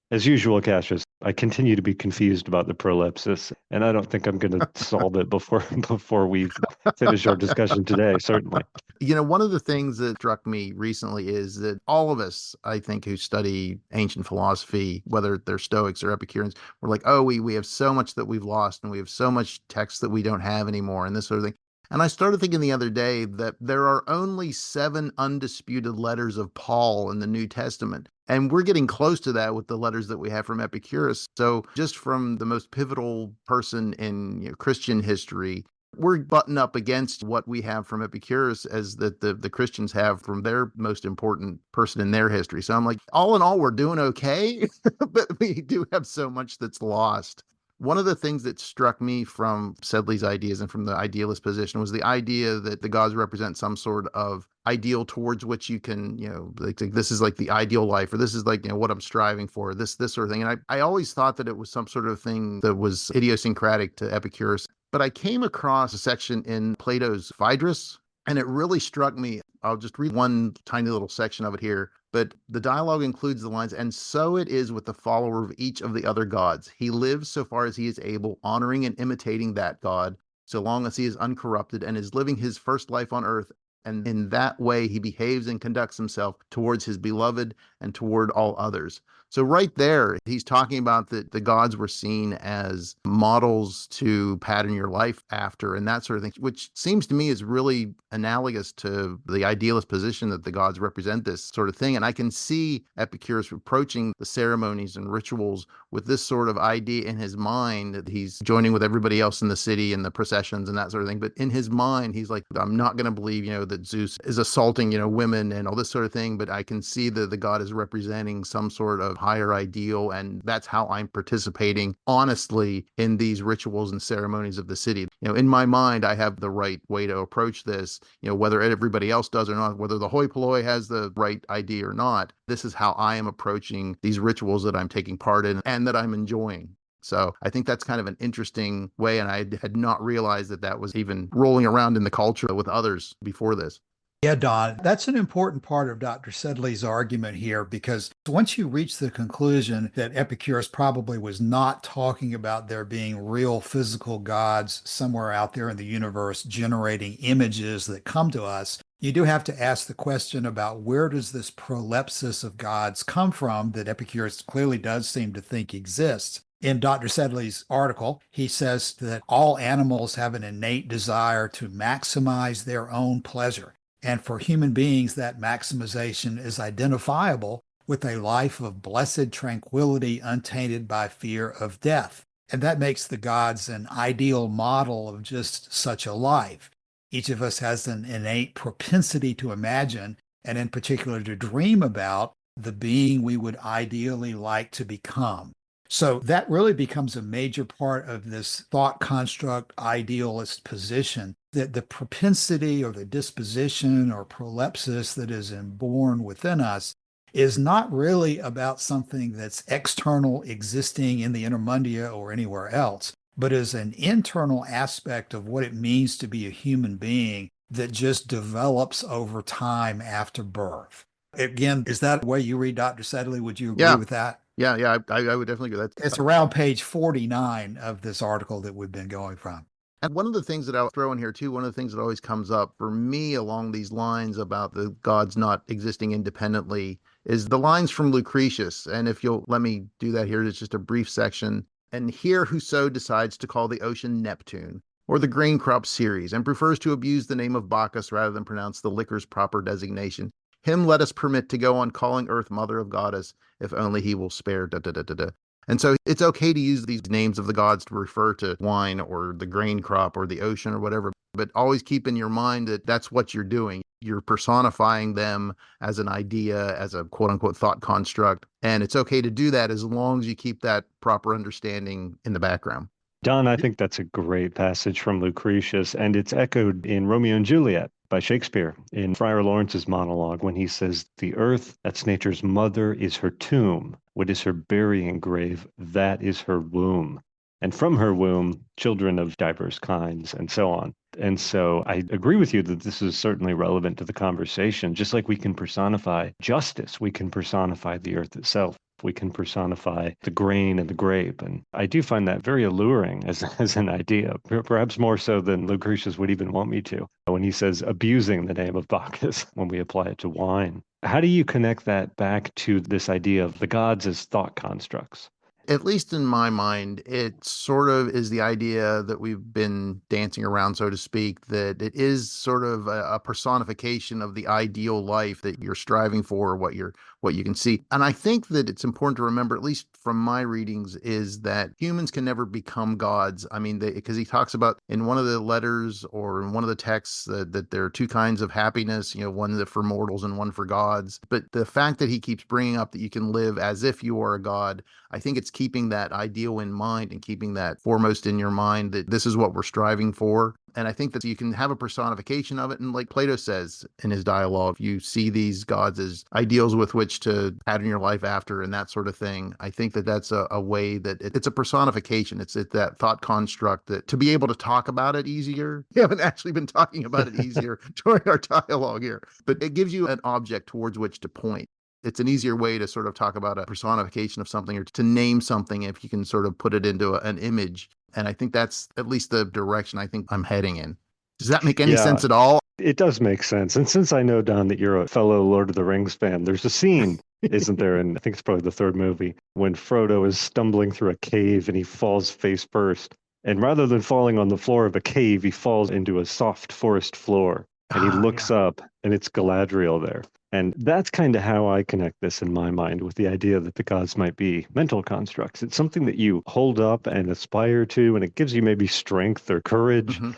As usual, Cassius, I continue to be confused about the prolepsis, and I don't think I'm going to solve it before we finish our discussion today, certainly. You know, one of the things that struck me recently is that all of us, I think, who study ancient philosophy, whether they're Stoics or Epicureans, we're like, oh, we have so much that we've lost and we have so much text that we don't have anymore and this sort of thing. And I started thinking the other day that there are only 7 undisputed letters of Paul in the New Testament. And we're getting close to that with the letters that we have from Epicurus. So just from the most pivotal person in Christian history, we're butting up against what we have from Epicurus as that the Christians have from their most important person in their history. So I'm like, all in all, we're doing okay, but we do have so much that's lost. One of the things that struck me from Sedley's ideas and from the idealist position was the idea that the gods represent some sort of ideal towards which you can, like this is like the ideal life, or this is like, what I'm striving for, this sort of thing. And I always thought that it was some sort of thing that was idiosyncratic to Epicurus. But I came across a section in Plato's Phaedrus, and it really struck me. I'll just read one tiny little section of it here. But the dialogue includes the lines, and so it is with the follower of each of the other gods. He lives so far as he is able, honoring and imitating that god, so long as he is uncorrupted and is living his first life on earth. And in that way, he behaves and conducts himself towards his beloved and toward all others. So right there, he's talking about that the gods were seen as models to pattern your life after and that sort of thing, which seems to me is really analogous to the idealist position that the gods represent this sort of thing. And I can see Epicurus approaching the ceremonies and rituals with this sort of idea in his mind that he's joining with everybody else in the city and the processions and that sort of thing. But in his mind, he's like, I'm not going to believe, that Zeus is assaulting, women and all this sort of thing. But I can see that the god is representing some sort of higher ideal. And that's how I'm participating honestly in these rituals and ceremonies of the city. In my mind, I have the right way to approach this, whether everybody else does or not, whether the hoi polloi has the right idea or not. This is how I am approaching these rituals that I'm taking part in and that I'm enjoying. So I think that's kind of an interesting way. And I had not realized that that was even rolling around in the culture with others before this. Yeah, Don, that's an important part of Dr. Sedley's argument here, because once you reach the conclusion that Epicurus probably was not talking about there being real physical gods somewhere out there in the universe generating images that come to us, you do have to ask the question about where does this prolepsis of gods come from that Epicurus clearly does seem to think exists. In Dr. Sedley's article, he says that all animals have an innate desire to maximize their own pleasure. And for human beings, that maximization is identifiable with a life of blessed tranquility untainted by fear of death. And that makes the gods an ideal model of just such a life. Each of us has an innate propensity to imagine, and in particular to dream about, the being we would ideally like to become. So that really becomes a major part of this thought construct idealist position, that the propensity or the disposition or prolepsis that is inborn within us is not really about something that's external, existing in the intermundia or anywhere else, but is an internal aspect of what it means to be a human being that just develops over time after birth. Again, is that the way you read Dr. Sedley? Would you agree Yeah. with that? Yeah. I would definitely agree. It's around page 49 of this article that we've been going from. And one of the things that I'll throw in here too, one of the things that always comes up for me along these lines about the gods not existing independently is the lines from Lucretius. And if you'll let me do that here, it's just a brief section. And here whoso decides to call the ocean Neptune, or the grain crop Ceres, and prefers to abuse the name of Bacchus rather than pronounce the liquor's proper designation, him let us permit to go on calling earth mother of goddess, if only he will spare da da da da da. And so it's okay to use these names of the gods to refer to wine or the grain crop or the ocean or whatever, but always keep in your mind that that's what you're doing. You're personifying them as an idea, as a quote unquote thought construct. And it's okay to do that as long as you keep that proper understanding in the background. Don, I think that's a great passage from Lucretius, and it's echoed in Romeo and Juliet by Shakespeare in Friar Lawrence's monologue when he says, "The earth, that's nature's mother, is her tomb. What is her burying grave? That is her womb. And from her womb, children of diverse kinds," and so on. And so I agree with you that this is certainly relevant to the conversation. Just like we can personify justice, we can personify the earth itself. We can personify the grain and the grape. And I do find that very alluring as an idea, perhaps more so than Lucretius would even want me to, when he says abusing the name of Bacchus when we apply it to wine. How do you connect that back to this idea of the gods as thought constructs? At least in my mind, it sort of is the idea that we've been dancing around, so to speak, that it is sort of a personification of the ideal life that you're striving for, what you can see. And I think that it's important to remember, at least from my readings, is that humans can never become gods. I mean, because he talks about in one of the letters or in one of the texts that there are two kinds of happiness, one for mortals and one for gods. But the fact that he keeps bringing up that you can live as if you are a god, I think it's keeping that ideal in mind and keeping that foremost in your mind that this is what we're striving for. And I think that you can have a personification of it. And like Plato says in his dialogue, you see these gods as ideals with which to pattern your life after and that sort of thing. I think that that's a way that it's a personification. It's that thought construct that to be able to talk about it easier. We haven't actually been talking about it easier during our dialogue here, but it gives you an object towards which to point. It's an easier way to sort of talk about a personification of something or to name something if you can sort of put it into an image. And I think that's at least the direction I think I'm heading in. Does that make any sense at all? It does make sense. And since I know, Don, that you're a fellow Lord of the Rings fan, there's a scene, isn't there? And I think it's probably the third movie, when Frodo is stumbling through a cave and he falls face first. And rather than falling on the floor of a cave, he falls into a soft forest floor. And he looks up and it's Galadriel there. And that's kind of how I connect this in my mind with the idea that the gods might be mental constructs. It's something that you hold up and aspire to, and it gives you maybe strength or courage. Mm-hmm.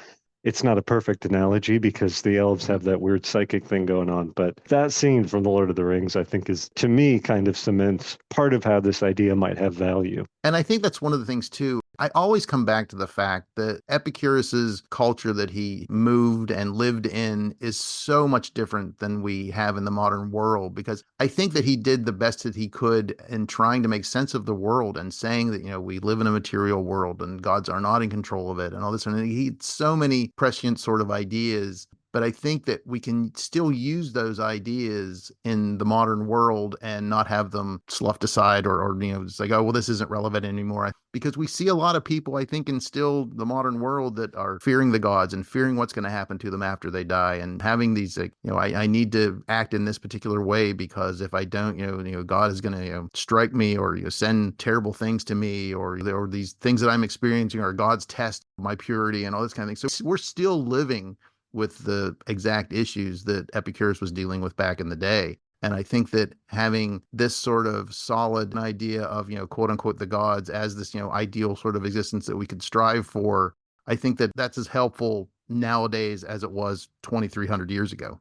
It's not a perfect analogy because the elves have that weird psychic thing going on. But that scene from The Lord of the Rings, I think, is, to me, kind of cements part of how this idea might have value. And I think that's one of the things, too. I always come back to the fact that Epicurus's culture that he moved and lived in is so much different than we have in the modern world, because I think that he did the best that he could in trying to make sense of the world and saying that, we live in a material world and gods are not in control of it and all this. And he had so many prescient sort of ideas. But I think that we can still use those ideas in the modern world and not have them sloughed aside or it's like, oh, well, this isn't relevant anymore. Because we see a lot of people, I think, in still the modern world that are fearing the gods and fearing what's going to happen to them after they die and having these, like, I need to act in this particular way because if I don't, God is going to strike me or send terrible things to me or these things that I'm experiencing are God's test of my purity and all this kind of thing. So we're still living with the exact issues that Epicurus was dealing with back in the day. And I think that having this sort of solid idea of, quote unquote, the gods as this, ideal sort of existence that we could strive for, I think that that's as helpful nowadays as it was 2,300 years ago.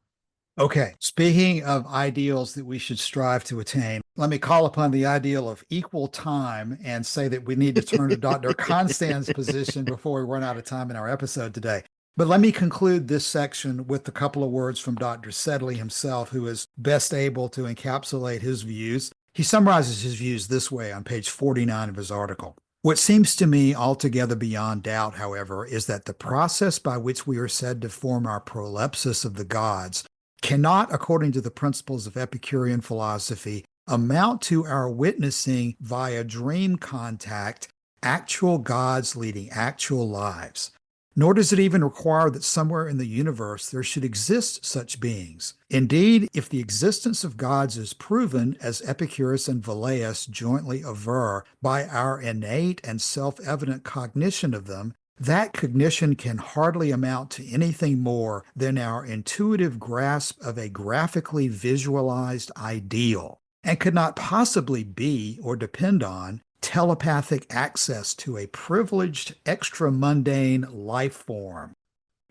Okay. Speaking of ideals that we should strive to attain, let me call upon the ideal of equal time and say that we need to turn to Dr. Constand's position before we run out of time in our episode today. But let me conclude this section with a couple of words from Dr. Sedley himself, who is best able to encapsulate his views. He summarizes his views this way on page 49 of his article. What seems to me altogether beyond doubt, however, is that the process by which we are said to form our prolepsis of the gods cannot, according to the principles of Epicurean philosophy, amount to our witnessing via dream contact actual gods leading actual lives. Nor does it even require that somewhere in the universe there should exist such beings. Indeed, if the existence of gods is proven, as Epicurus and Velleius jointly aver, by our innate and self-evident cognition of them, that cognition can hardly amount to anything more than our intuitive grasp of a graphically visualized ideal, and could not possibly be or depend on telepathic access to a privileged extra-mundane life form.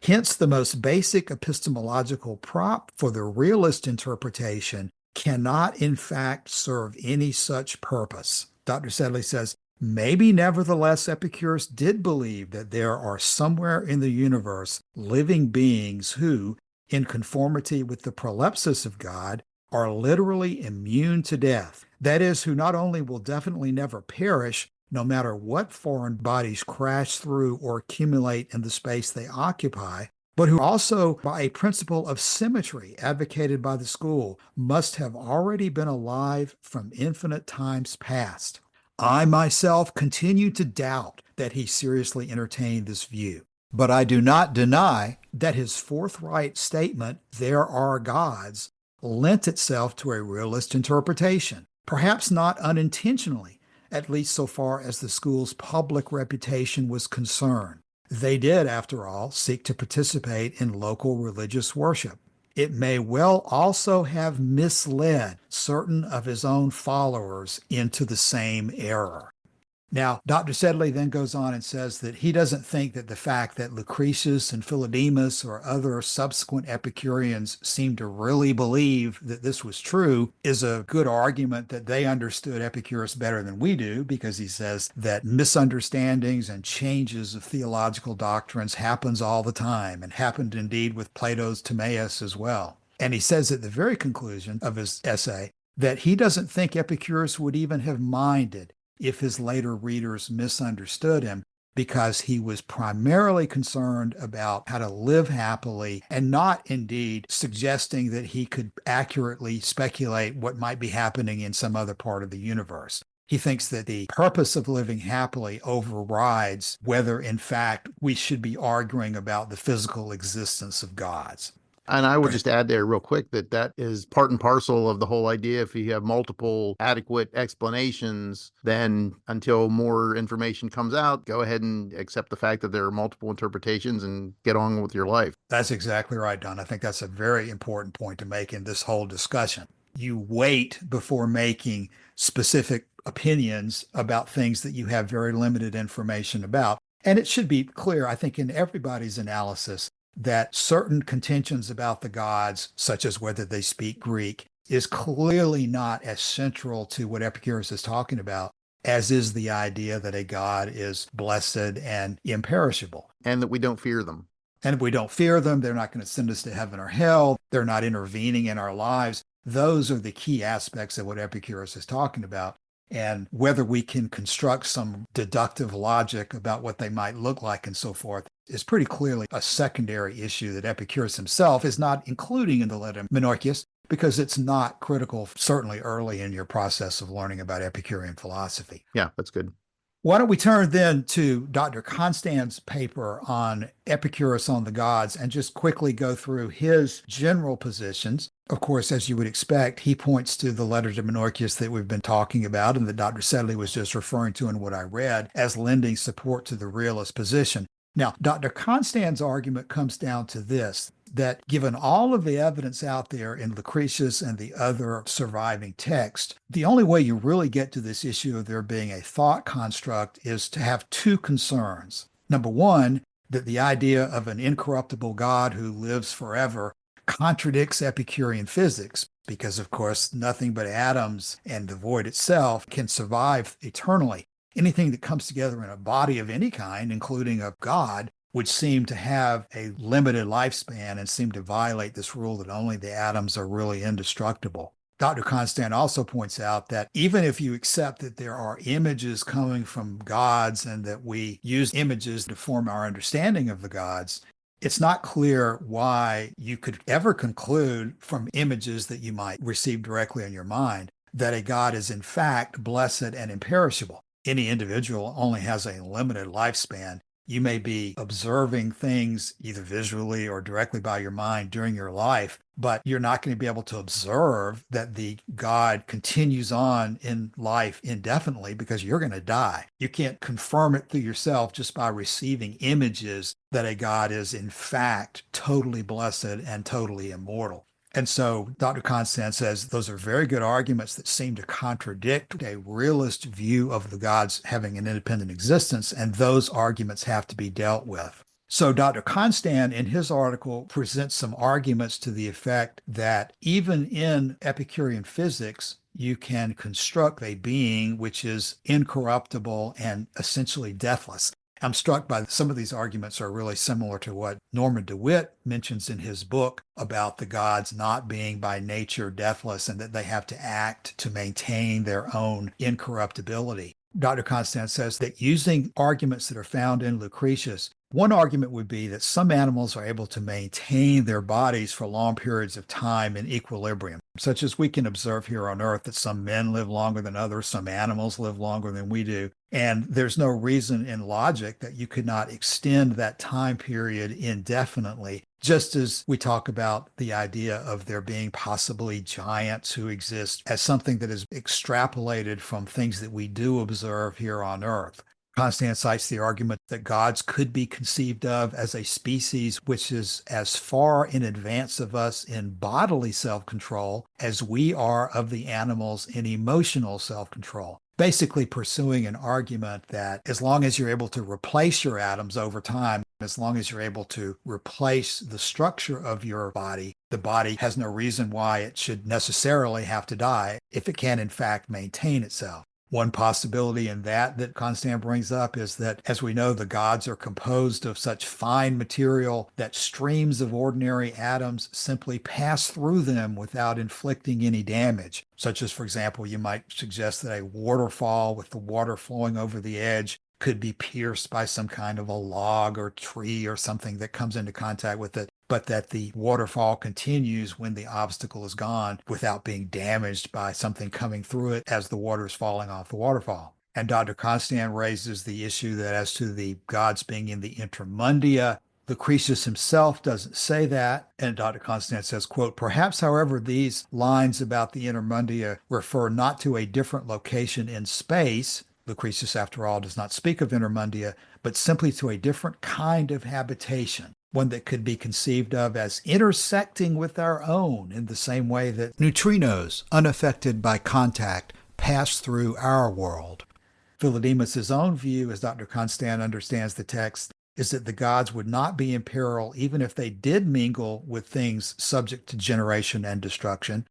Hence, the most basic epistemological prop for the realist interpretation cannot in fact serve any such purpose. Dr. Sedley says, maybe nevertheless Epicurus did believe that there are somewhere in the universe living beings who, in conformity with the prolepsis of God, are literally immune to death. That is, who not only will definitely never perish, no matter what foreign bodies crash through or accumulate in the space they occupy, but who also, by a principle of symmetry advocated by the school, must have already been alive from infinite times past. I myself continue to doubt that he seriously entertained this view, but I do not deny that his forthright statement, "There are gods," lent itself to a realist interpretation, perhaps not unintentionally, at least so far as the school's public reputation was concerned. They did, after all, seek to participate in local religious worship. It may well also have misled certain of his own followers into the same error. Now, Dr. Sedley then goes on and says that he doesn't think that the fact that Lucretius and Philodemus or other subsequent Epicureans seem to really believe that this was true is a good argument that they understood Epicurus better than we do, because he says that misunderstandings and changes of theological doctrines happens all the time, and happened indeed with Plato's Timaeus as well. And he says at the very conclusion of his essay that he doesn't think Epicurus would even have minded if his later readers misunderstood him, because he was primarily concerned about how to live happily and not indeed suggesting that he could accurately speculate what might be happening in some other part of the universe. He thinks that the purpose of living happily overrides whether, in fact, we should be arguing about the physical existence of gods. And I would just add there real quick that is part and parcel of the whole idea. If you have multiple adequate explanations, then until more information comes out, go ahead and accept the fact that there are multiple interpretations and get on with your life. That's exactly right, Don. I think that's a very important point to make in this whole discussion. You wait before making specific opinions about things that you have very limited information about. And it should be clear, I think, in everybody's analysis, that certain contentions about the gods, such as whether they speak Greek, is clearly not as central to what Epicurus is talking about as is the idea that a god is blessed and imperishable. And that we don't fear them. And if we don't fear them, they're not going to send us to heaven or hell. They're not intervening in our lives. Those are the key aspects of what Epicurus is talking about. And whether we can construct some deductive logic about what they might look like and so forth is pretty clearly a secondary issue that Epicurus himself is not including in the letter Menorchius, because it's not critical, certainly early in your process of learning about Epicurean philosophy. Yeah, that's good. Why don't we turn then to Dr. Constand's paper on Epicurus on the gods and just quickly go through his general positions. Of course, as you would expect, he points to the letter to Menorchius that we've been talking about and that Dr. Sedley was just referring to in what I read as lending support to the realist position. Now, Dr. Constand's argument comes down to this, that given all of the evidence out there in Lucretius and the other surviving texts, the only way you really get to this issue of there being a thought construct is to have two concerns. Number one, that the idea of an incorruptible God who lives forever contradicts Epicurean physics, because, of course, nothing but atoms and the void itself can survive eternally. Anything that comes together in a body of any kind, including a God, would seem to have a limited lifespan and seem to violate this rule that only the atoms are really indestructible. Dr. Constand also points out that even if you accept that there are images coming from gods and that we use images to form our understanding of the gods, It's not clear why you could ever conclude from images that you might receive directly in your mind that a God is in fact blessed and imperishable. Any individual only has a limited lifespan. You may be observing things either visually or directly by your mind during your life, but you're not going to be able to observe that the God continues on in life indefinitely because you're going to die. You can't confirm it through yourself just by receiving images that a God is in fact totally blessed and totally immortal. And so Dr. Constant says those are very good arguments that seem to contradict a realist view of the gods having an independent existence, and those arguments have to be dealt with. So Dr. Constant, in his article, presents some arguments to the effect that even in Epicurean physics, you can construct a being which is incorruptible and essentially deathless. I'm struck by some of these arguments are really similar to what Norman DeWitt mentions in his book about the gods not being by nature deathless and that they have to act to maintain their own incorruptibility. Dr. Constant says that using arguments that are found in Lucretius, one argument would be that some animals are able to maintain their bodies for long periods of time in equilibrium, such as we can observe here on Earth that some men live longer than others, some animals live longer than we do. And there's no reason in logic that you could not extend that time period indefinitely, just as we talk about the idea of there being possibly giants who exist as something that is extrapolated from things that we do observe here on Earth. Constant cites the argument that gods could be conceived of as a species which is as far in advance of us in bodily self-control as we are of the animals in emotional self-control. Basically pursuing an argument that as long as you're able to replace your atoms over time, as long as you're able to replace the structure of your body, the body has no reason why it should necessarily have to die if it can in fact maintain itself. One possibility in that Constant brings up is that, as we know, the gods are composed of such fine material that streams of ordinary atoms simply pass through them without inflicting any damage. Such as, for example, you might suggest that a waterfall with the water flowing over the edge could be pierced by some kind of a log or tree or something that comes into contact with it, but that the waterfall continues when the obstacle is gone without being damaged by something coming through it as the water is falling off the waterfall. And Dr. Constant raises the issue that as to the gods being in the intermundia, Lucretius himself doesn't say that. And Dr. Constant says, quote, perhaps, however, these lines about the intermundia refer not to a different location in space. Lucretius, after all, does not speak of intermundia, but simply to a different kind of habitation, one that could be conceived of as intersecting with our own in the same way that neutrinos, unaffected by contact, pass through our world. Philodemus' own view, as Dr. Constant understands the text, is that the gods would not be in peril even if they did mingle with things subject to generation and destruction.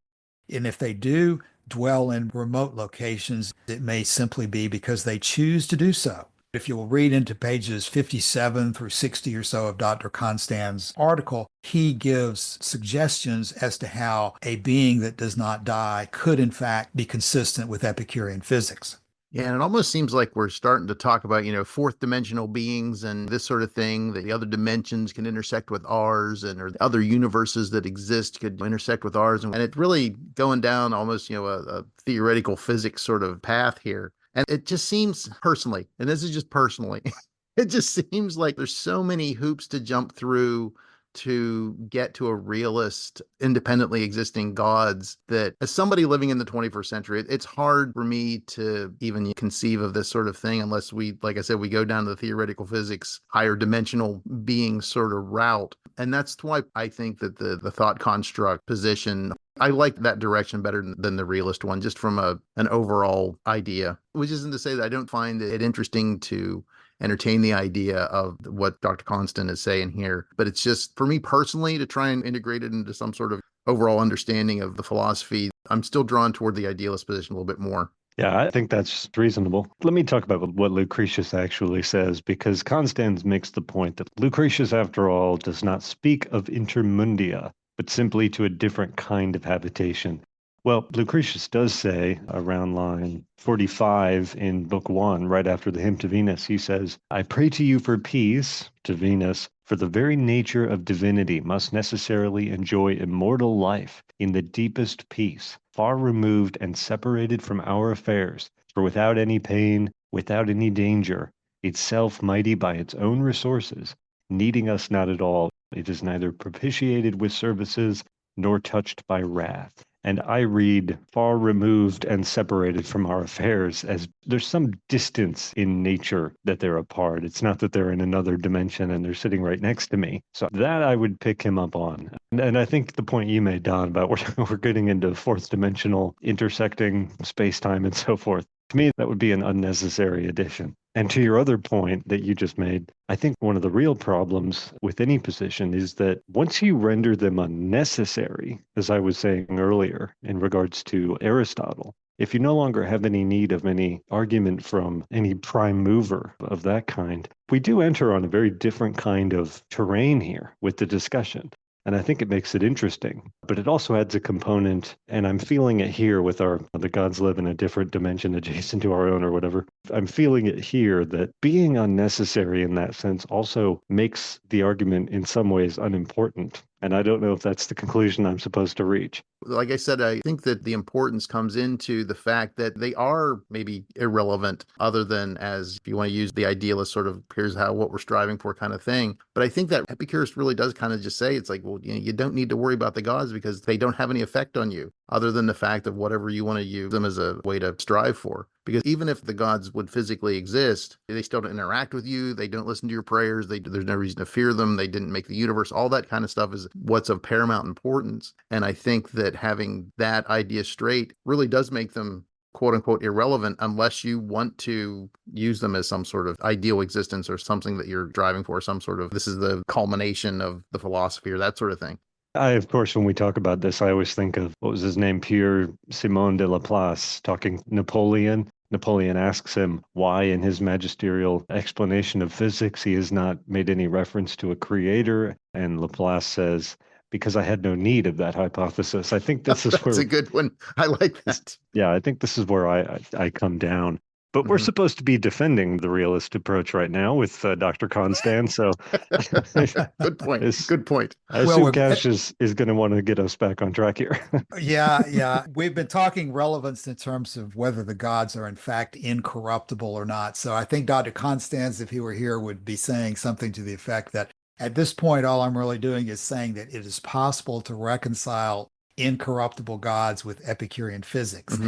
And if they do dwell in remote locations, it may simply be because they choose to do so. If you'll read into pages 57 through 60 or so of Dr. Constant's article, he gives suggestions as to how a being that does not die could in fact be consistent with Epicurean physics. Yeah, and it almost seems like we're starting to talk about, fourth dimensional beings and this sort of thing, that the other dimensions can intersect with ours, and or the other universes that exist could intersect with ours. And it's really going down almost, a theoretical physics sort of path here. And it just seems personally, and this is just personally, it just seems like there's so many hoops to jump through to get to a realist, independently existing gods that, as somebody living in the 21st century, it's hard for me to even conceive of this sort of thing unless we, like I said, we go down to the theoretical physics, higher dimensional being sort of route. And that's why I think that the thought construct position, I like that direction better than the realist one, just from an overall idea, which isn't to say that I don't find it interesting to entertain the idea of what Dr. Constant is saying here. But it's just, for me personally, to try and integrate it into some sort of overall understanding of the philosophy, I'm still drawn toward the idealist position a little bit more. Yeah, I think that's reasonable. Let me talk about what Lucretius actually says, because Constant makes the point that Lucretius, after all, does not speak of intermundia, but simply to a different kind of habitation. Well, Lucretius does say around line 45 in Book 1, right after the hymn to Venus, he says, I pray to you for peace, to Venus, for the very nature of divinity must necessarily enjoy immortal life in the deepest peace, far removed and separated from our affairs, for without any pain, without any danger, itself mighty by its own resources, needing us not at all, it is neither propitiated with services nor touched by wrath. And I read far removed and separated from our affairs as there's some distance in nature that they're apart. It's not that they're in another dimension and they're sitting right next to me. So that I would pick him up on. And I think the point you made, Don, about we're getting into fourth dimensional intersecting space-time and so forth. To me, that would be an unnecessary addition. And to your other point that you just made, I think one of the real problems with any position is that once you render them unnecessary, as I was saying earlier in regards to Aristotle, if you no longer have any need of any argument from any prime mover of that kind, we do enter on a very different kind of terrain here with the discussion. And I think it makes it interesting, but it also adds a component, and I'm feeling it here with the gods live in a different dimension adjacent to our own or whatever. I'm feeling it here that being unnecessary in that sense also makes the argument in some ways unimportant. And I don't know if that's the conclusion I'm supposed to reach. Like I said, I think that the importance comes into the fact that they are maybe irrelevant, other than as, if you want to use the idealist sort of, here's what we're striving for kind of thing. But I think that Epicurus really does kind of just say, it's like, well, you don't need to worry about the gods because they don't have any effect on you, other than the fact of whatever you want to use them as a way to strive for. Because even if the gods would physically exist, they still don't interact with you. They don't listen to your prayers. There's no reason to fear them. They didn't make the universe. All that kind of stuff is what's of paramount importance. And I think that having that idea straight really does make them quote unquote irrelevant, unless you want to use them as some sort of ideal existence or something that you're driving for, some sort of, this is the culmination of the philosophy or that sort of thing. Of course, when we talk about this, I always think of, what was his name, Pierre Simon de Laplace, talking Napoleon. Napoleon asks him why in his magisterial explanation of physics he has not made any reference to a creator. And Laplace says, because I had no need of that hypothesis. I think this is where... That's a good one. I like that. Yeah, I think this is where I come down. But we're supposed to be defending the realist approach right now with Dr. Constan. So good point. Good point. I assume Cash is going to want to get us back on track here. Yeah. We've been talking relevance in terms of whether the gods are in fact incorruptible or not. So I think Dr. Constans, if he were here, would be saying something to the effect that at this point, all I'm really doing is saying that it is possible to reconcile incorruptible gods with Epicurean physics.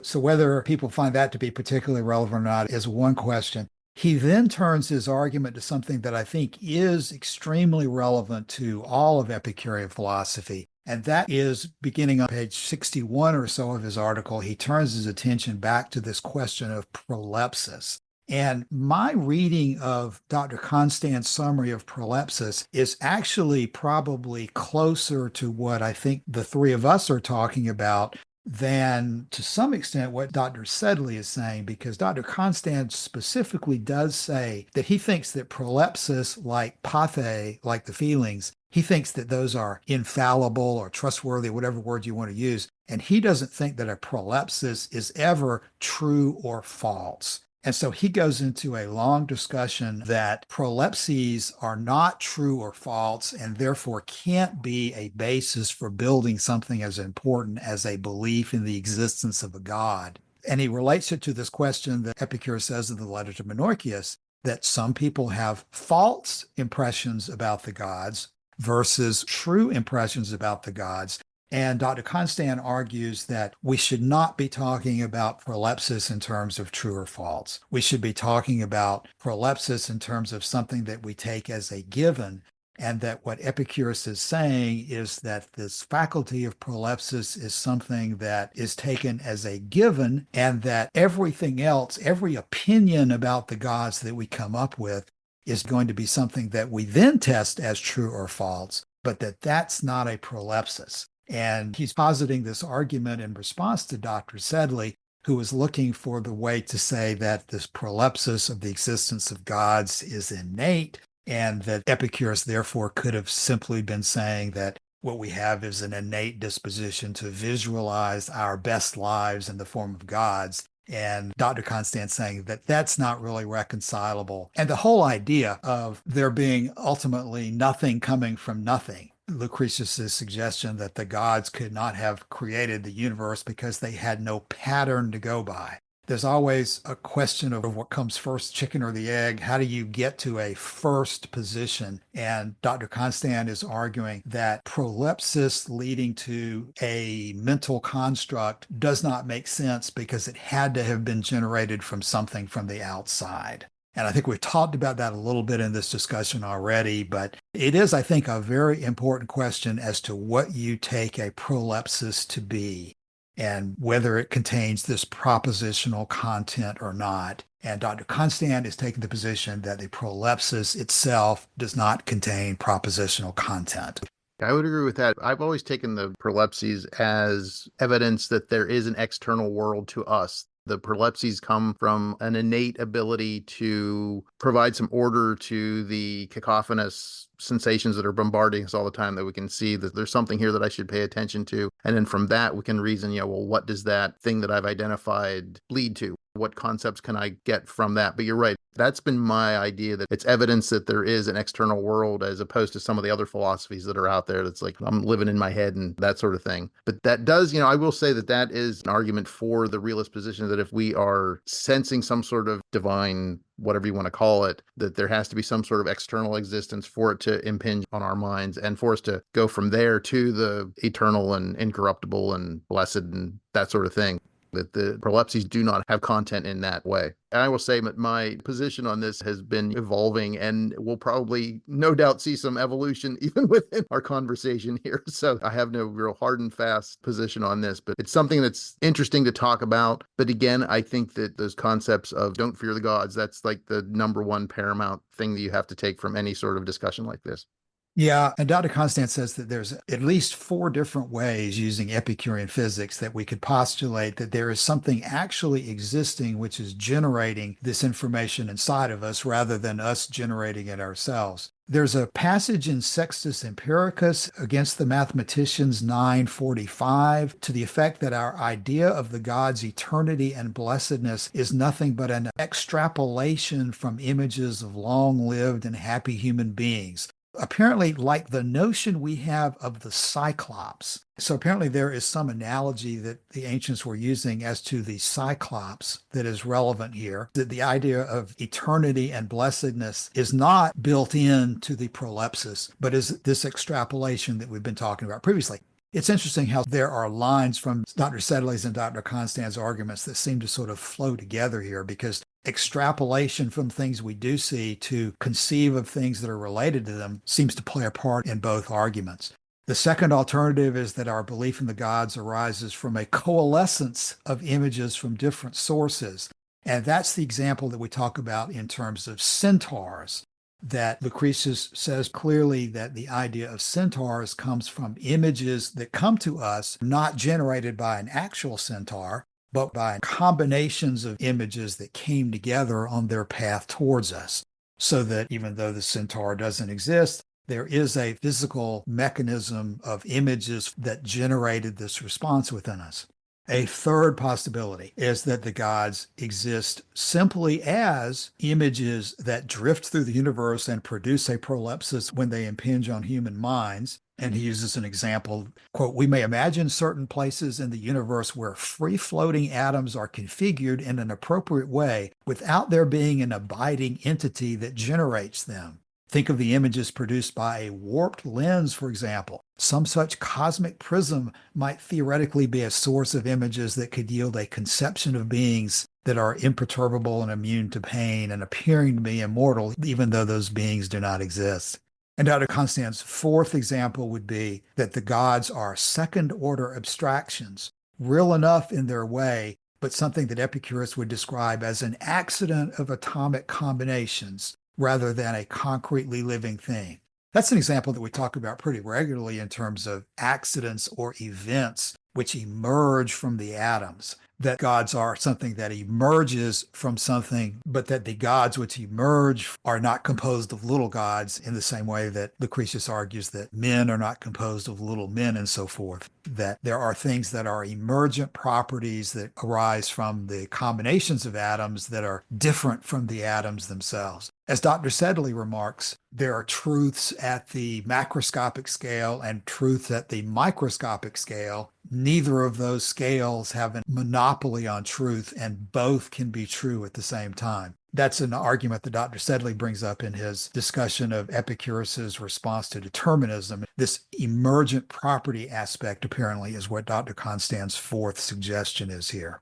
So whether people find that to be particularly relevant or not is one question. He then turns his argument to something that I think is extremely relevant to all of Epicurean philosophy. And that is, beginning on page 61 or so of his article, he turns his attention back to this question of prolepsis. And my reading of Dr. Constan's summary of prolepsis is actually probably closer to what I think the three of us are talking about than to some extent what Dr. Sedley is saying, because Dr. Constan specifically does say that he thinks that prolepsis, like pathe, like the feelings, he thinks that those are infallible or trustworthy, whatever word you want to use. And he doesn't think that a prolepsis is ever true or false. And so he goes into a long discussion that prolepses are not true or false and therefore can't be a basis for building something as important as a belief in the existence of a god. And he relates it to this question that Epicurus says in the letter to Menorchius, that some people have false impressions about the gods versus true impressions about the gods. And Dr. Constan argues that we should not be talking about prolepsis in terms of true or false. We should be talking about prolepsis in terms of something that we take as a given, and that what Epicurus is saying is that this faculty of prolepsis is something that is taken as a given, and that everything else, every opinion about the gods that we come up with, is going to be something that we then test as true or false, but that's not a prolepsis. And he's positing this argument in response to Dr. Sedley, who was looking for the way to say that this prolepsis of the existence of gods is innate, and that Epicurus therefore could have simply been saying that what we have is an innate disposition to visualize our best lives in the form of gods. And Dr. Constance saying that that's not really reconcilable. And the whole idea of there being ultimately nothing coming from nothing, Lucretius's suggestion that the gods could not have created the universe because they had no pattern to go by. There's always a question of what comes first, chicken or the egg. How do you get to a first position? And Dr. Constant is arguing that prolepsis leading to a mental construct does not make sense because it had to have been generated from something from the outside. And I think we've talked about that a little bit in this discussion already, but it is, I think, a very important question as to what you take a prolepsis to be and whether it contains this propositional content or not. And Dr. Constant is taking the position that the prolepsis itself does not contain propositional content. I would agree with that. I've always taken the prolepses as evidence that there is an external world to us. The prolepses come from an innate ability to provide some order to the cacophonous sensations that are bombarding us all the time, that we can see that there's something here that I should pay attention to. And then from that, we can reason, well, what does that thing that I've identified lead to? What concepts can I get from that? But you're right. That's been my idea, that it's evidence that there is an external world, as opposed to some of the other philosophies that are out there. That's like, I'm living in my head and that sort of thing. But that does, I will say that that is an argument for the realist position, that if we are sensing some sort of divine, whatever you want to call it, that there has to be some sort of external existence for it to impinge on our minds and for us to go from there to the eternal and incorruptible and blessed and that sort of thing. That the prolepses do not have content in that way. And I will say that my position on this has been evolving, and we'll probably no doubt see some evolution even within our conversation here. So I have no real hard and fast position on this, but it's something that's interesting to talk about. But again, I think that those concepts of don't fear the gods, that's like the number one paramount thing that you have to take from any sort of discussion like this. Yeah, and Dr. Constant says that there's at least 4 different ways using Epicurean physics that we could postulate that there is something actually existing which is generating this information inside of us rather than us generating it ourselves. There's a passage in Sextus Empiricus against the Mathematicians 9:45 to the effect that our idea of the gods' eternity and blessedness is nothing but an extrapolation from images of long-lived and happy human beings. Apparently, like the notion we have of the Cyclops. So apparently there is some analogy that the ancients were using as to the Cyclops that is relevant here, that the idea of eternity and blessedness is not built into the prolepsis, but is this extrapolation that we've been talking about previously. It's interesting how there are lines from Dr. Sedley's and Dr. Constant's arguments that seem to sort of flow together here, because extrapolation from things we do see to conceive of things that are related to them seems to play a part in both arguments. The second alternative is that our belief in the gods arises from a coalescence of images from different sources. And that's the example that we talk about in terms of centaurs, that Lucretius says clearly that the idea of centaurs comes from images that come to us not generated by an actual centaur, but by combinations of images that came together on their path towards us. So that even though the centaur doesn't exist, there is a physical mechanism of images that generated this response within us. A third possibility is that the gods exist simply as images that drift through the universe and produce a prolepsis when they impinge on human minds. And he uses an example, quote, "We may imagine certain places in the universe where free-floating atoms are configured in an appropriate way without there being an abiding entity that generates them. Think of the images produced by a warped lens, for example. Some such cosmic prism might theoretically be a source of images that could yield a conception of beings that are imperturbable and immune to pain and appearing to be immortal, even though those beings do not exist." And Dr. Constant's fourth example would be that the gods are second-order abstractions, real enough in their way, but something that Epicurus would describe as an accident of atomic combinations, rather than a concretely living thing. That's an example that we talk about pretty regularly in terms of accidents or events which emerge from the atoms, that gods are something that emerges from something, but that the gods which emerge are not composed of little gods in the same way that Lucretius argues that men are not composed of little men and so forth, that there are things that are emergent properties that arise from the combinations of atoms that are different from the atoms themselves. As Dr. Sedley remarks, there are truths at the macroscopic scale and truths at the microscopic scale. Neither of those scales have a monopoly on truth, and both can be true at the same time. That's an argument that Dr. Sedley brings up in his discussion of Epicurus's response to determinism. This emergent property aspect apparently is what Dr. Constand's fourth suggestion is here.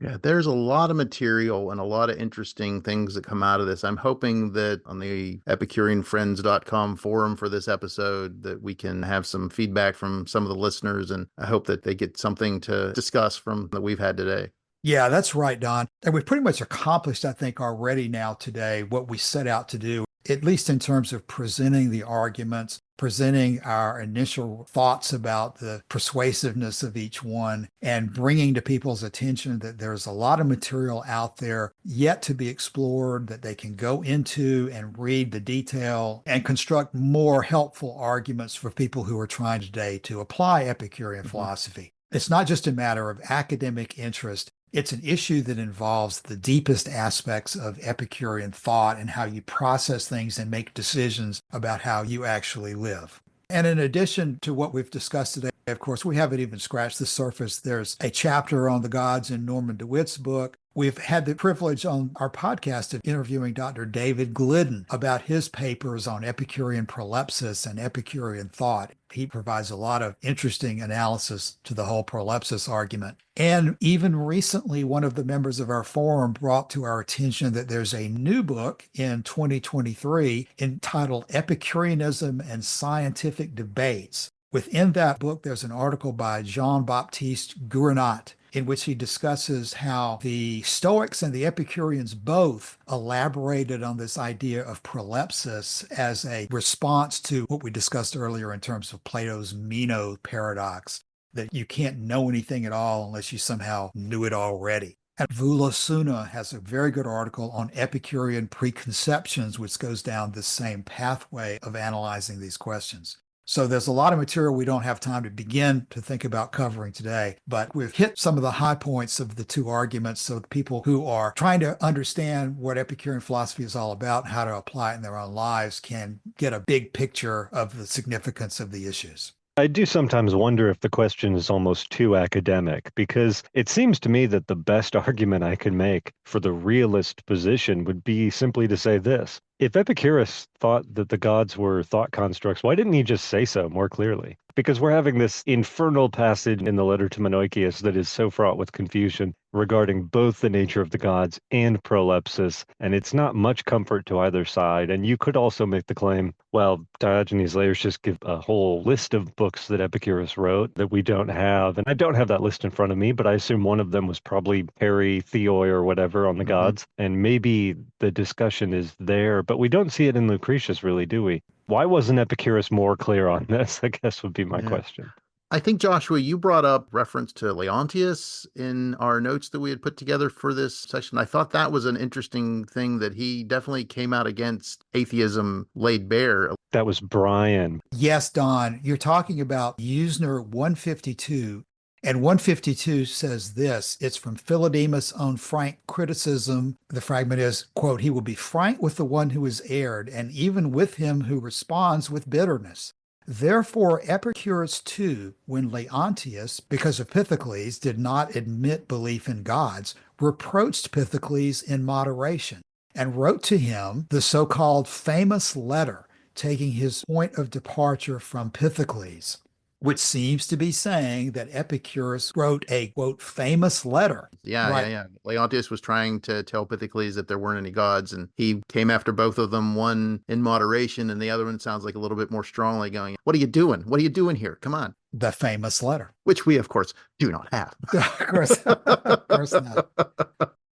Yeah, there's a lot of material and a lot of interesting things that come out of this. I'm hoping that on the EpicureanFriends.com forum for this episode that we can have some feedback from some of the listeners, and I hope that they get something to discuss from that we've had today. Yeah, that's right, Don. And we've pretty much accomplished, I think, already now today what we set out to do, at least in terms of presenting the arguments, presenting our initial thoughts about the persuasiveness of each one, and bringing to people's attention that there's a lot of material out there yet to be explored that they can go into and read the detail and construct more helpful arguments for people who are trying today to apply Epicurean philosophy. It's not just a matter of academic interest. It's an issue that involves the deepest aspects of Epicurean thought and how you process things and make decisions about how you actually live. And in addition to what we've discussed today, of course, we haven't even scratched the surface. There's a chapter on the gods in Norman DeWitt's book. We've had the privilege on our podcast of interviewing Dr. David Glidden about his papers on Epicurean prolepsis and Epicurean thought. He provides a lot of interesting analysis to the whole prolepsis argument. And even recently, one of the members of our forum brought to our attention that there's a new book in 2023 entitled Epicureanism and Scientific Debates. Within that book, there's an article by Jean-Baptiste Guérinat, in which he discusses how the Stoics and the Epicureans both elaborated on this idea of prolepsis as a response to what we discussed earlier in terms of Plato's Meno paradox, that you can't know anything at all unless you somehow knew it already. And Vulasuna has a very good article on Epicurean preconceptions, which goes down this same pathway of analyzing these questions. So there's a lot of material we don't have time to begin to think about covering today, but we've hit some of the high points of the two arguments so that people who are trying to understand what Epicurean philosophy is all about and how to apply it in their own lives can get a big picture of the significance of the issues. I do sometimes wonder if the question is almost too academic, because it seems to me that the best argument I can make for the realist position would be simply to say this. If Epicurus thought that the gods were thought constructs, why didn't he just say so more clearly? Because we're having this infernal passage in the letter to Menoikeus that is so fraught with confusion regarding both the nature of the gods and prolepsis, and it's not much comfort to either side. And you could also make the claim, well, Diogenes Laertius give a whole list of books that Epicurus wrote that we don't have, and I don't have that list in front of me, but I assume one of them was probably Peri Theoi or whatever on the gods, and maybe the discussion is there, but we don't see it in Lucretius, really, do we? Why wasn't Epicurus more clear on this, I guess would be my question. I think, Joshua, you brought up reference to Leontius in our notes that we had put together for this session. I thought that was an interesting thing, that he definitely came out against atheism laid bare. That was Brian. Yes, Don, you're talking about Usner 152. And 152 says this, it's from Philodemus' own frank criticism. The fragment is, quote, he will be frank with the one who is erred, and even with him who responds with bitterness. Therefore, Epicurus too, when Leontius, because of Pythocles, did not admit belief in gods, reproached Pythocles in moderation, and wrote to him the so-called famous letter, taking his point of departure from Pythocles, which seems to be saying that Epicurus wrote a, quote, famous letter. Yeah. Leontius was trying to tell Pythocles that there weren't any gods, and he came after both of them, one in moderation, and the other one sounds like a little bit more strongly going, what are you doing? What are you doing here? Come on. The famous letter. Which we, of course, do not have. Of course not.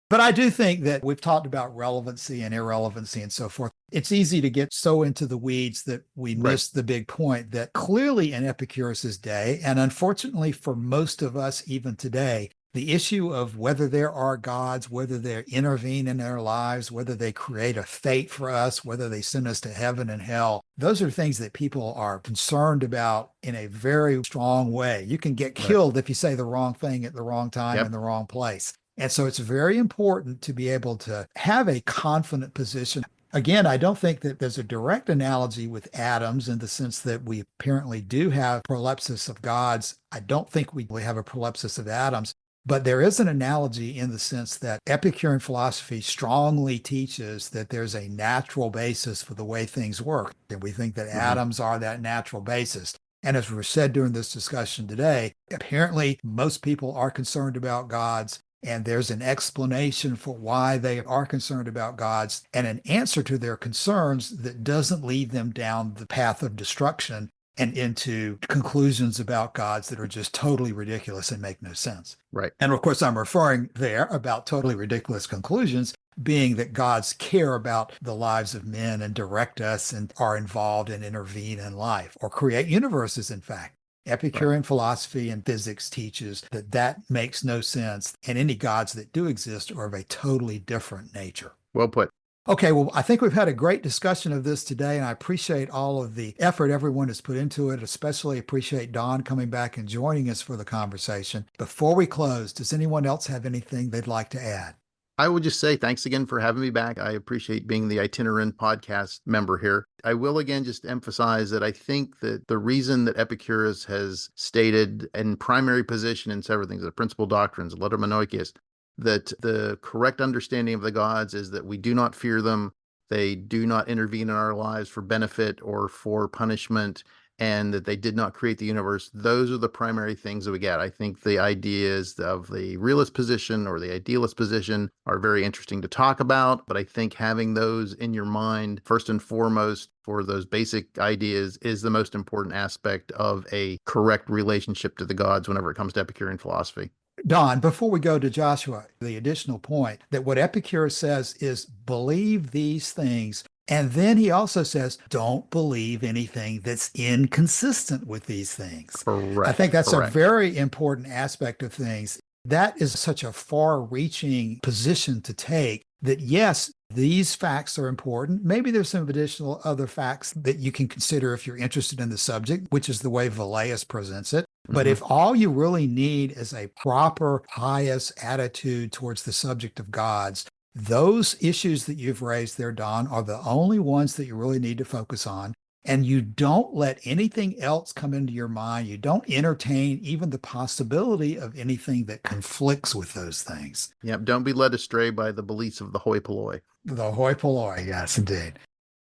But I do think that we've talked about relevancy and irrelevancy and so forth. It's easy to get so into the weeds that we miss the big point that clearly in Epicurus's day, and unfortunately for most of us even today, the issue of whether there are gods, whether they intervene in our lives, whether they create a fate for us, whether they send us to heaven and hell, those are things that people are concerned about in a very strong way. You can get killed if you say the wrong thing at the wrong time in the wrong place. And so it's very important to be able to have a confident position. Again, I don't think that there's a direct analogy with atoms in the sense that we apparently do have prolepsis of gods. I don't think we have a prolepsis of atoms. But there is an analogy in the sense that Epicurean philosophy strongly teaches that there's a natural basis for the way things work. And we think that atoms are that natural basis. And as was said during this discussion today, apparently most people are concerned about gods. And there's an explanation for why they are concerned about gods and an answer to their concerns that doesn't lead them down the path of destruction and into conclusions about gods that are just totally ridiculous and make no sense. Right. And of course, I'm referring there about totally ridiculous conclusions, being that gods care about the lives of men and direct us and are involved and intervene in life or create universes, in fact. Epicurean philosophy and physics teaches that that makes no sense, and any gods that do exist are of a totally different nature. Well put. Okay, well, I think we've had a great discussion of this today, and I appreciate all of the effort everyone has put into it, especially appreciate Don coming back and joining us for the conversation. Before we close, does anyone else have anything they'd like to add? I would just say thanks again for having me back. I appreciate being the itinerant podcast member here. I will again just emphasize that I think that the reason that Epicurus has stated in primary position in several things, the principal doctrines, Lettermanoicus, that the correct understanding of the gods is that we do not fear them. They do not intervene in our lives for benefit or for punishment, and that they did not create the universe. Those are the primary things that we get. I think the ideas of the realist position or the idealist position are very interesting to talk about, but I think having those in your mind, first and foremost, for those basic ideas is the most important aspect of a correct relationship to the gods whenever it comes to Epicurean philosophy. Don, before we go to Joshua, the additional point that what Epicurus says is believe these things. And then he also says, don't believe anything that's inconsistent with these things. Correct. I think that's a very important aspect of things. That is such a far-reaching position to take that, yes, these facts are important. Maybe there's some additional other facts that you can consider if you're interested in the subject, which is the way Velleius presents it. But if all you really need is a proper, pious attitude towards the subject of gods, those issues that you've raised there, Don, are the only ones that you really need to focus on. And you don't let anything else come into your mind. You don't entertain even the possibility of anything that conflicts with those things. Yep. Don't be led astray by the beliefs of the hoi polloi. The hoi polloi, yes, indeed.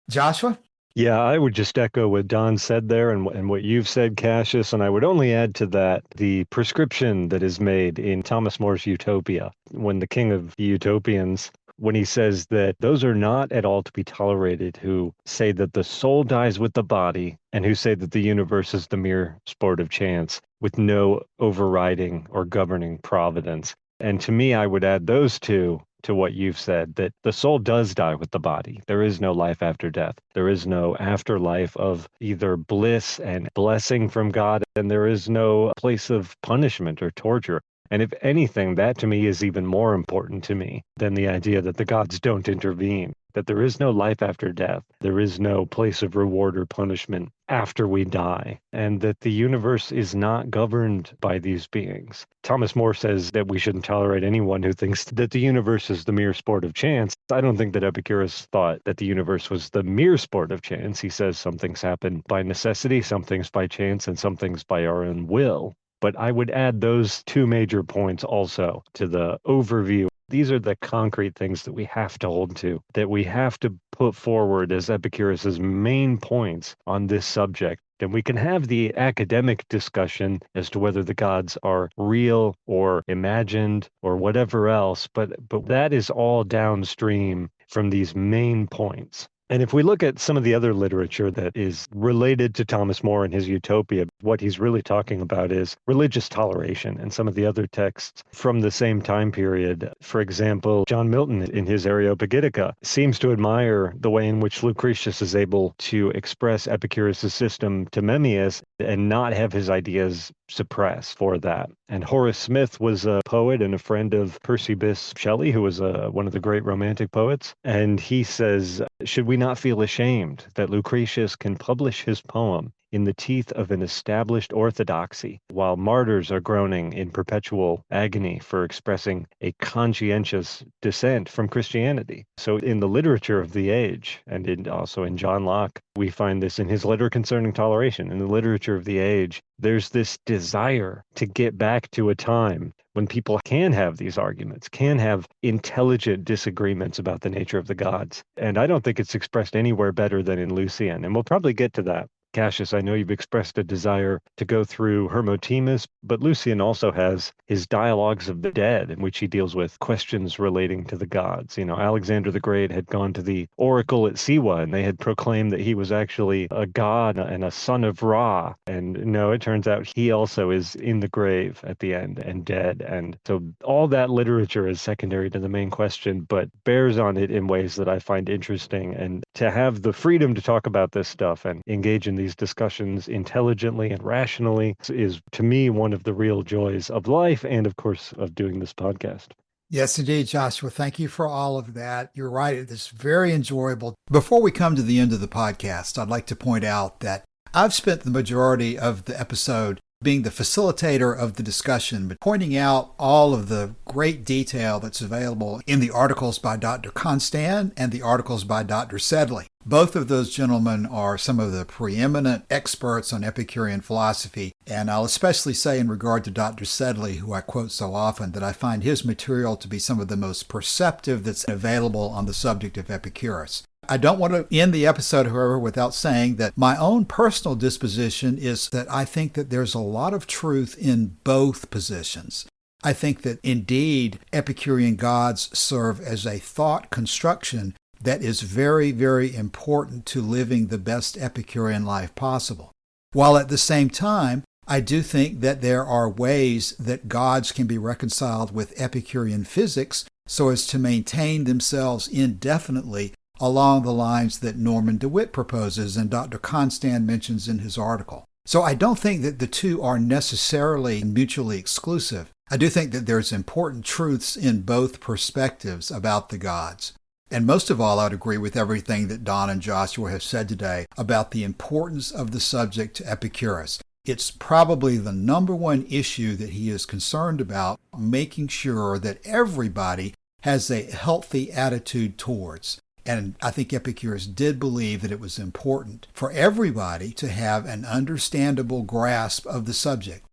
Joshua? Yeah, I would just echo what Don said there and what you've said, Cassius, and I would only add to that the prescription that is made in Thomas More's Utopia, when the king of the Utopians, when he says that those are not at all to be tolerated who say that the soul dies with the body and who say that the universe is the mere sport of chance with no overriding or governing providence. And to me, I would add those two to what you've said, that the soul does die with the body. There is no life after death. There is no afterlife of either bliss and blessing from God, and there is no place of punishment or torture. And if anything, that to me is even more important to me than the idea that the gods don't intervene, that there is no life after death. There is no place of reward or punishment after we die, and that the universe is not governed by these beings. Thomas More says that we shouldn't tolerate anyone who thinks that the universe is the mere sport of chance. I don't think that Epicurus thought that the universe was the mere sport of chance. He says some things happen by necessity, some things by chance, and some things by our own will. But I would add those two major points also to the overview. These are the concrete things that we have to hold to, that we have to put forward as Epicurus's main points on this subject. And we can have the academic discussion as to whether the gods are real or imagined or whatever else, but that is all downstream from these main points. And if we look at some of the other literature that is related to Thomas More and his Utopia, what he's really talking about is religious toleration and some of the other texts from the same time period. For example, John Milton in his Areopagitica seems to admire the way in which Lucretius is able to express Epicurus' system to Memmius and not have his ideas suppressed for that. And Horace Smith was a poet and a friend of Percy Bysshe Shelley, who was one of the great Romantic poets. And he says, should we not feel ashamed that Lucretius can publish his poem in the teeth of an established orthodoxy, while martyrs are groaning in perpetual agony for expressing a conscientious dissent from Christianity? So in the literature of the age, and also in John Locke, we find this in his letter concerning toleration. In the literature of the age, there's this desire to get back to a time when people can have these arguments, can have intelligent disagreements about the nature of the gods. And I don't think it's expressed anywhere better than in Lucian. And we'll probably get to that. Cassius, I know you've expressed a desire to go through Hermotimus, but Lucian also has his Dialogues of the Dead, in which he deals with questions relating to the gods. You know, Alexander the Great had gone to the oracle at Siwa, and they had proclaimed that he was actually a god and a son of Ra. And no, it turns out he also is in the grave at the end and dead. And so all that literature is secondary to the main question, but bears on it in ways that I find interesting. And to have the freedom to talk about this stuff and engage in these discussions intelligently and rationally is, to me, one of the real joys of life and, of course, of doing this podcast. Yes, indeed, Joshua. Thank you for all of that. You're right. It is very enjoyable. Before we come to the end of the podcast, I'd like to point out that I've spent the majority of the episode being the facilitator of the discussion, but pointing out all of the great detail that's available in the articles by Dr. Constan and the articles by Dr. Sedley. Both of those gentlemen are some of the preeminent experts on Epicurean philosophy, and I'll especially say in regard to Dr. Sedley, who I quote so often, that I find his material to be some of the most perceptive that's available on the subject of Epicurus. I don't want to end the episode, however, without saying that my own personal disposition is that I think that there's a lot of truth in both positions. I think that indeed Epicurean gods serve as a thought construction that is very, very important to living the best Epicurean life possible. While at the same time, I do think that there are ways that gods can be reconciled with Epicurean physics so as to maintain themselves indefinitely along the lines that Norman DeWitt proposes and Dr. Constan mentions in his article. So I don't think that the two are necessarily mutually exclusive. I do think that there's important truths in both perspectives about the gods. And most of all, I'd agree with everything that Don and Joshua have said today about the importance of the subject to Epicurus. It's probably the number one issue that he is concerned about, making sure that everybody has a healthy attitude towards. And I think Epicurus did believe that it was important for everybody to have an understandable grasp of the subject.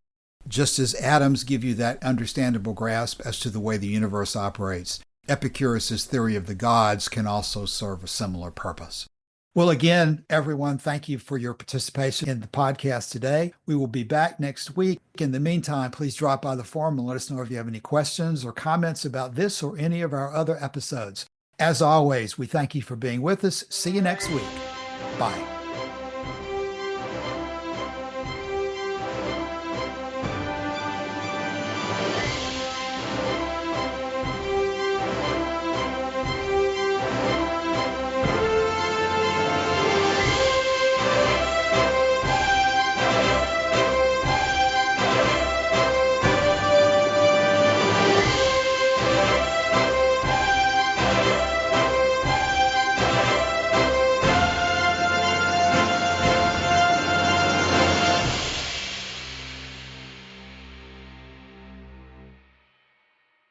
Just as atoms give you that understandable grasp as to the way the universe operates, Epicurus' theory of the gods can also serve a similar purpose. Well, again, everyone, thank you for your participation in the podcast today. We will be back next week. In the meantime, please drop by the forum and let us know if you have any questions or comments about this or any of our other episodes. As always, we thank you for being with us. See you next week. Bye.